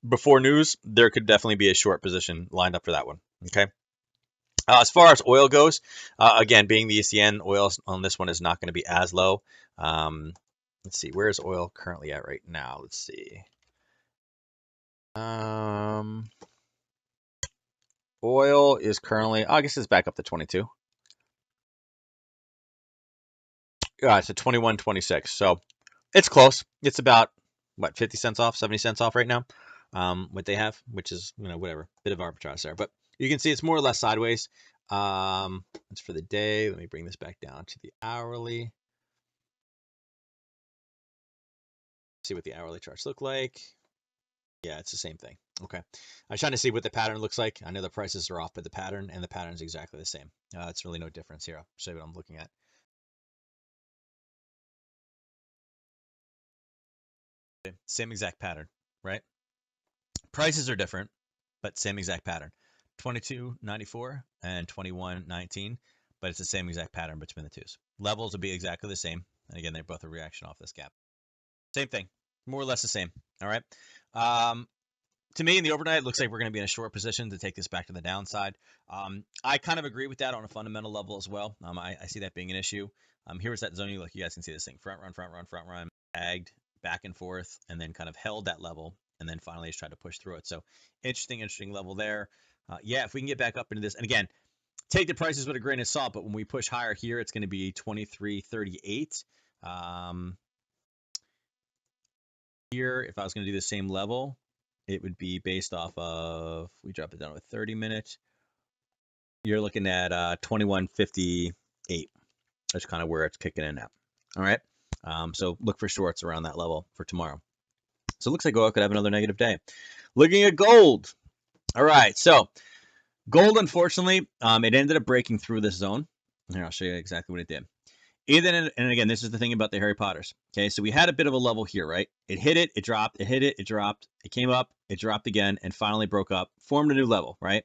before news, there could definitely be a short position lined up for that one. Okay. As far as oil goes, again, being the ECN, oil on this one is not going to be as low. Let's see, where is oil currently at right now? Let's see. Oil is currently, I guess it's back up to 22. Yeah, it's at 21.26. So it's close. It's about, what, 50 cents off, 70 cents off right now, what they have, which is, whatever, bit of arbitrage there. But you can see it's more or less sideways. That's for the day. Let me bring this back down to the hourly. See what the hourly charts look like. Yeah, it's the same thing. Okay. I'm trying to see what the pattern looks like. I know the prices are off, but the pattern and the pattern is exactly the same. It's really no difference here. I'll show you what I'm looking at. Okay. Same exact pattern, right? Prices are different, but same exact pattern. 22.94 and 21.19, but it's the same exact pattern between the twos. Levels will be exactly the same. And again, they're both a reaction off this gap. Same thing, more or less the same. All right. To me, in the overnight, it looks like we're going to be in a short position to take this back to the downside. I kind of agree with that on a fundamental level as well. I see that being an issue. Here's that zone. Look, you guys can see this thing: front run, front run, front run, tagged back and forth, and then kind of held that level, and then finally just tried to push through it. So interesting level there. Yeah, if we can get back up into this, and again, take the prices with a grain of salt. But when we push higher here, it's going to be 23.38. Here, if I was going to do the same level, it would be based off of, we drop it down to 30 minutes. You're looking at 21.58. That's kind of where it's kicking in at. All right. So look for shorts around that level for tomorrow. So it looks like gold could have another negative day. Looking at gold. All right. So gold, unfortunately, it ended up breaking through this zone. Here, I'll show you exactly what it did. And again, this is the thing about the Harry Potters. Okay, so we had a bit of a level here, right? It hit it, it dropped, it hit it, it dropped, it came up, it dropped again, and finally broke up, formed a new level, right?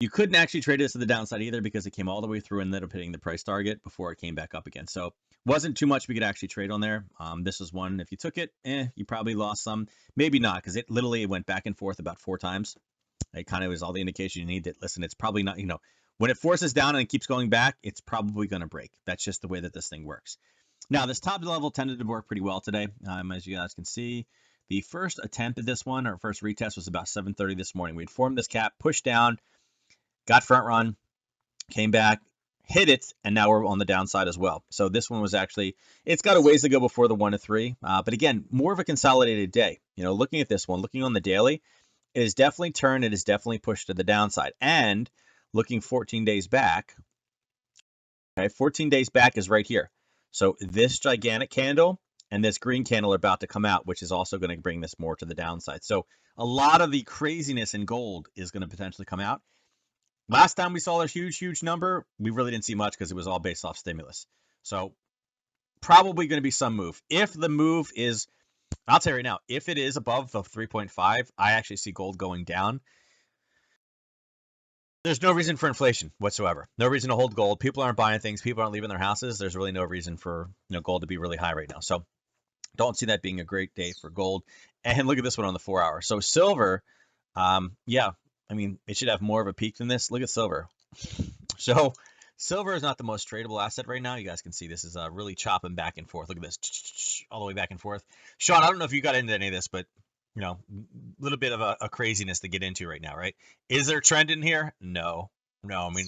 You couldn't actually trade this to the downside either because it came all the way through and ended up hitting the price target before it came back up again. So wasn't too much we could actually trade on there. This was one, if you took it, you probably lost some. Maybe not, because it literally went back and forth about 4 times. It kind of was all the indication you need that, listen, it's probably not, when it forces down and it keeps going back, it's probably going to break. That's just the way that this thing works. Now, this top level tended to work pretty well today. As you guys can see, the first attempt at this one, or first retest, was about 7:30 this morning. We'd formed this cap, pushed down, got front run, came back, hit it, and now we're on the downside as well. So this one was actually, it's got a ways to go before the 1 to 3. But again, more of a consolidated day. Looking at this one, looking on the daily, it has definitely turned. It has definitely pushed to the downside. And looking 14 days back, okay, 14 days back is right here. So this gigantic candle and this green candle are about to come out, which is also going to bring this more to the downside. So a lot of the craziness in gold is going to potentially come out. Last time we saw a huge number, we really didn't see much because it was all based off stimulus. So probably going to be some move. If the move is, I'll tell you right now, if it is above the 3.5, I actually see gold going down. There's no reason for inflation whatsoever. No reason to hold gold. People aren't buying things. People aren't leaving their houses. There's really no reason for gold to be really high right now. So don't see that being a great day for gold. And look at this one on the 4 hour. So silver, yeah, I mean, it should have more of a peak than this. Look at silver. So silver is not the most tradable asset right now. You guys can see this is really chopping back and forth. Look at this, all the way back and forth. Sean, I don't know if you got into any of this, but a little bit of a craziness to get into right now, right? Is there a trend in here? No. I mean,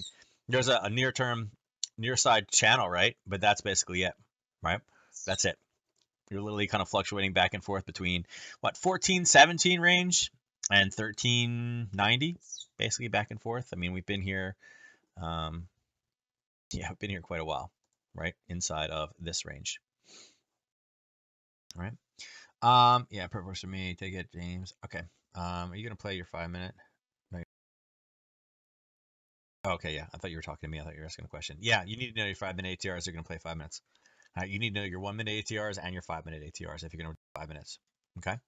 there's a near side channel, right? But that's basically it, right? That's it. You're literally kind of fluctuating back and forth between what 1417 range and 1390, basically back and forth. I mean, we've been here, yeah, we've been here quite a while, right? Inside of this range. All right. Yeah, purpose for me. Take it, James. Okay. Are you gonna play your 5 minute? No. Okay, yeah. I thought you were talking to me. I thought you were asking a question. Yeah, you need to know your 5 minute ATRs are gonna play 5 minutes. You need to know your 1 minute ATRs and your 5 minute ATRs if you're gonna do 5 minutes. Okay.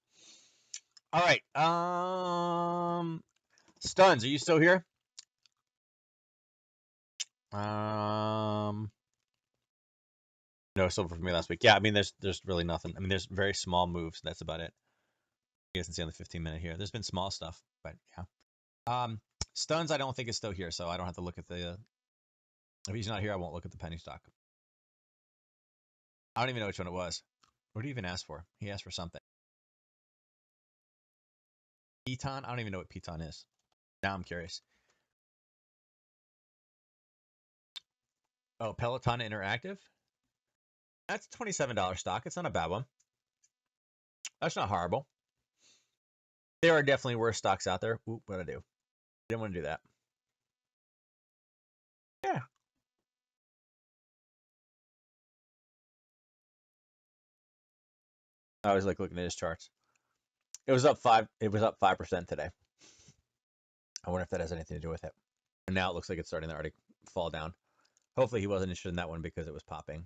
All right. Stuns, are you still here? Um, no silver for me last week. Yeah, I mean, there's really nothing. I mean, there's very small moves. That's about it. You guys can see on the 15 minute here. There's been small stuff, but yeah. Stuns, I don't think is still here, so I don't have to look at the. If he's not here, I won't look at the penny stock. I don't even know which one it was. What did he even ask for? He asked for something. Piton? I don't even know what Piton is. Now I'm curious. Oh, Peloton Interactive? That's a $27 stock. It's not a bad one. That's not horrible. There are definitely worse stocks out there. Oop, what'd I do? Didn't want to do that. I was like looking at his charts. It was up 5. It was up 5% today. I wonder if that has anything to do with it. And now it looks like it's starting to already fall down. Hopefully he wasn't interested in that one because it was popping.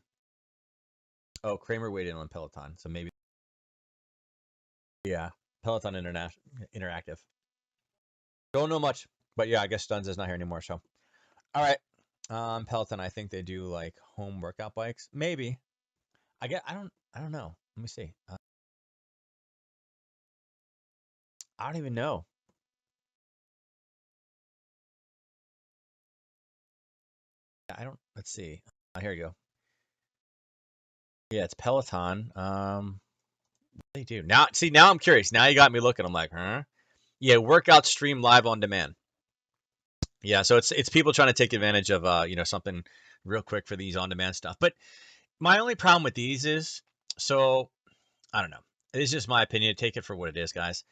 Oh, Kramer weighed in on Peloton, so maybe yeah, Peloton Interactive. Don't know much, but yeah, I guess Stuns is not here anymore. So all right, Peloton. I think they do like home workout bikes. Maybe I don't know. Let me see. I don't even know. I don't. Let's see. Here you go. Yeah, it's Peloton. They do now. See, now I'm curious. Now you got me looking. I'm like, huh? Yeah, workout stream live on demand. Yeah, so it's people trying to take advantage of something real quick for these on demand stuff. But my only problem with these is so I don't know. It's just my opinion. Take it for what it is, guys.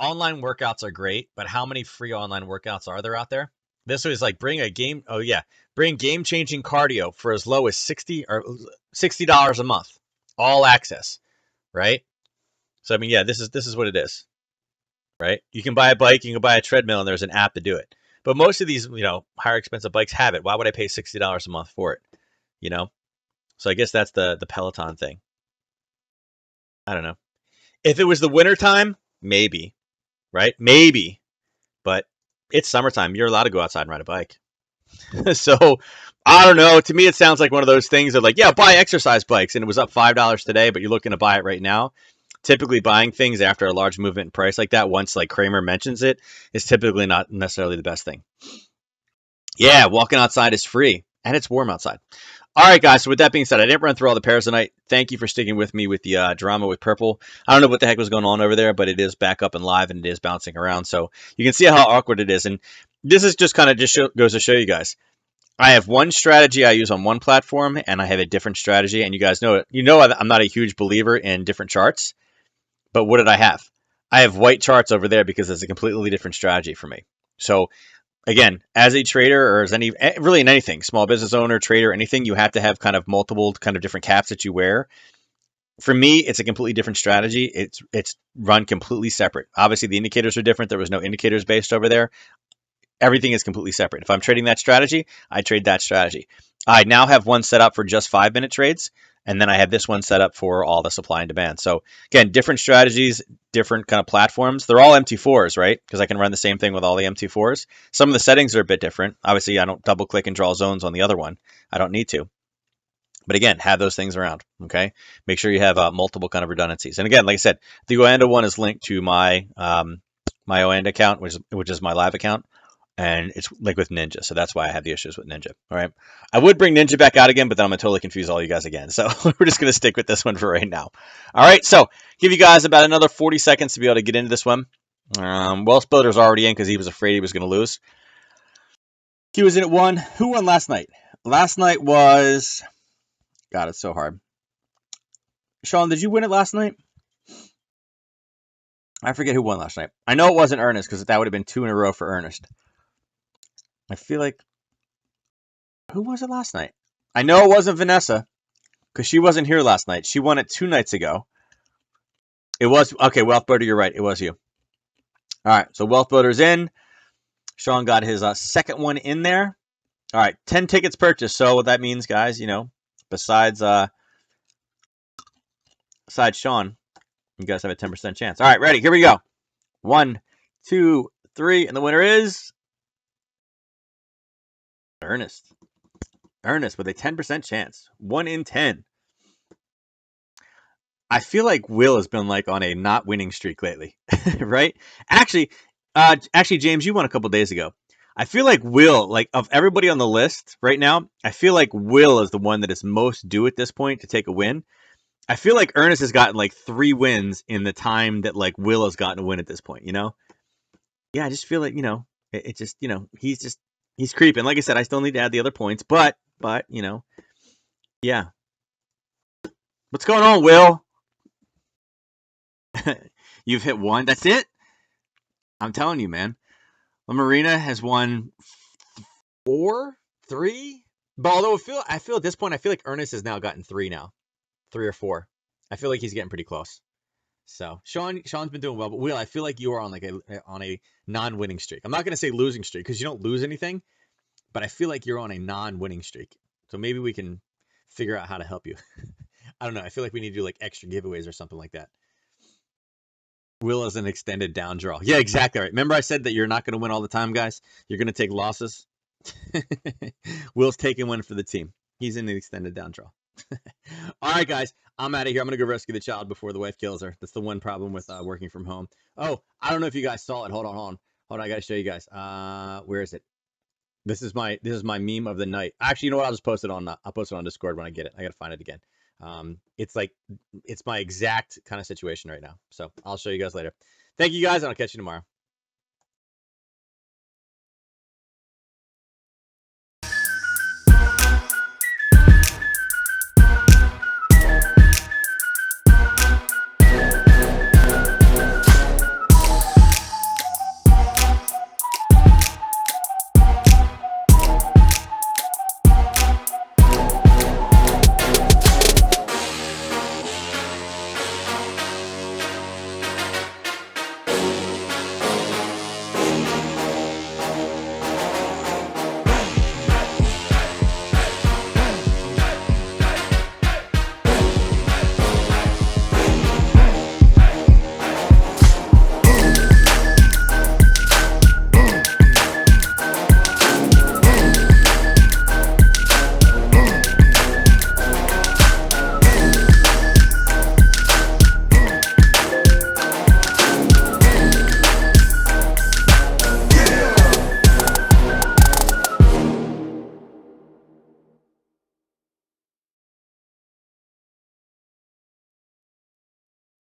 Online workouts are great, but how many free online workouts are there out there? This was like bring game changing cardio for as low as $60 a month, all access, right? So I mean, yeah, this is what it is, right? You can buy a bike, you can buy a treadmill, and there's an app to do it. But most of these, higher expensive bikes have it. Why would I pay $60 a month for it? You know? So I guess that's the Peloton thing. I don't know. If it was the winter time, maybe, right? Maybe. But it's summertime. You're allowed to go outside and ride a bike. So I don't know. To me, it sounds like one of those things of like, yeah, buy exercise bikes, and it was up $5 today, but you're looking to buy it right now. Typically, buying things after a large movement in price like that, once like Kramer mentions it, is typically not necessarily the best thing. Yeah, walking outside is free, and it's warm outside. All right, guys. So with that being said, I didn't run through all the pairs tonight. Thank you for sticking with me with the drama with purple. I don't know what the heck was going on over there, but it is back up and live, and it is bouncing around. So you can see how awkward it is. And this is just kind of goes to show you guys. I have one strategy I use on one platform, and I have a different strategy. And you guys know it. You know I'm not a huge believer in different charts. But what did I have? I have white charts over there because it's a completely different strategy for me. So again, as a trader or as really in anything, small business owner, trader, anything, you have to have kind of multiple kind of different caps that you wear. For me, it's a completely different strategy. It's run completely separate. Obviously, the indicators are different. There was no indicators based over there. Everything is completely separate. If I'm trading that strategy, I trade that strategy. I now have one set up for just 5-minute trades, and then I have this one set up for all the supply and demand. So again, different strategies, different kind of platforms. They're all MT4s, right? Because I can run the same thing with all the MT4s. Some of the settings are a bit different. Obviously, I don't double click and draw zones on the other one. I don't need to. But again, have those things around. Okay, make sure you have multiple kind of redundancies. And again, like I said, the Oanda one is linked to my my Oanda account, which is my live account, and it's like with Ninja, so that's why I have the issues with Ninja. All right, I would bring Ninja back out again, but then I'm gonna totally confuse all you guys again. So we're just gonna stick with this one for right now. All right, so give you guys about another 40 seconds to be able to get into this one. Wealth Builder's already in because he was afraid he was gonna lose. He was in at one. Who won last night? Last night was God. It's so hard. Sean, did you win it last night? I forget who won last night. I know it wasn't Ernest because that would have been 2 in a row for Ernest. I feel like who was it last night? I know it wasn't Vanessa because she wasn't here last night. She won it 2 nights ago. It was okay. Wealth Builder, you're right. It was you. All right, so Wealth Builder's in. Sean got his second one in there. All right, 10 tickets purchased. So what that means, guys, besides Sean, you guys have a 10% chance. All right, ready? Here we go. 1, 2, 3, and the winner is Ernest. Ernest with a 10% chance. 1 in 10. I feel like Will has been like on a not winning streak lately, right? Actually, James, you won a couple days ago. I feel like Will, like of everybody on the list right now, I feel like Will is the one that is most due at this point to take a win. I feel like Ernest has gotten like 3 wins in the time that like Will has gotten a win at this point. Yeah, I just feel like it just he's creeping. Like I said, I still need to add the other points, but yeah. What's going on, Will? You've hit 1. That's it. I'm telling you, man. La Marina has won 4, 3. But although I feel at this point, I feel like Ernest has now gotten 3 now, 3 or 4. I feel like he's getting pretty close. So Sean's been doing well, but Will, I feel like you are on a non-winning streak. I'm not going to say losing streak because you don't lose anything, but I feel like you're on a non-winning streak. So maybe we can figure out how to help you. I don't know. I feel like we need to do like extra giveaways or something like that. Will is an extended down draw. Yeah, exactly right. Remember I said that you're not going to win all the time, guys? You're going to take losses. Will's taking one for the team. He's in the extended down draw. All right, guys, I'm out of here. I'm going to go rescue the child before the wife kills her. That's the one problem with working from home. Oh, I don't know if you guys saw it. Hold on. I got to show you guys. Where is it? This is my meme of the night. Actually, you know what? I'll just post it on Discord when I get it. I got to find it again. It's my exact kind of situation right now. So I'll show you guys later. Thank you guys, and I'll catch you tomorrow.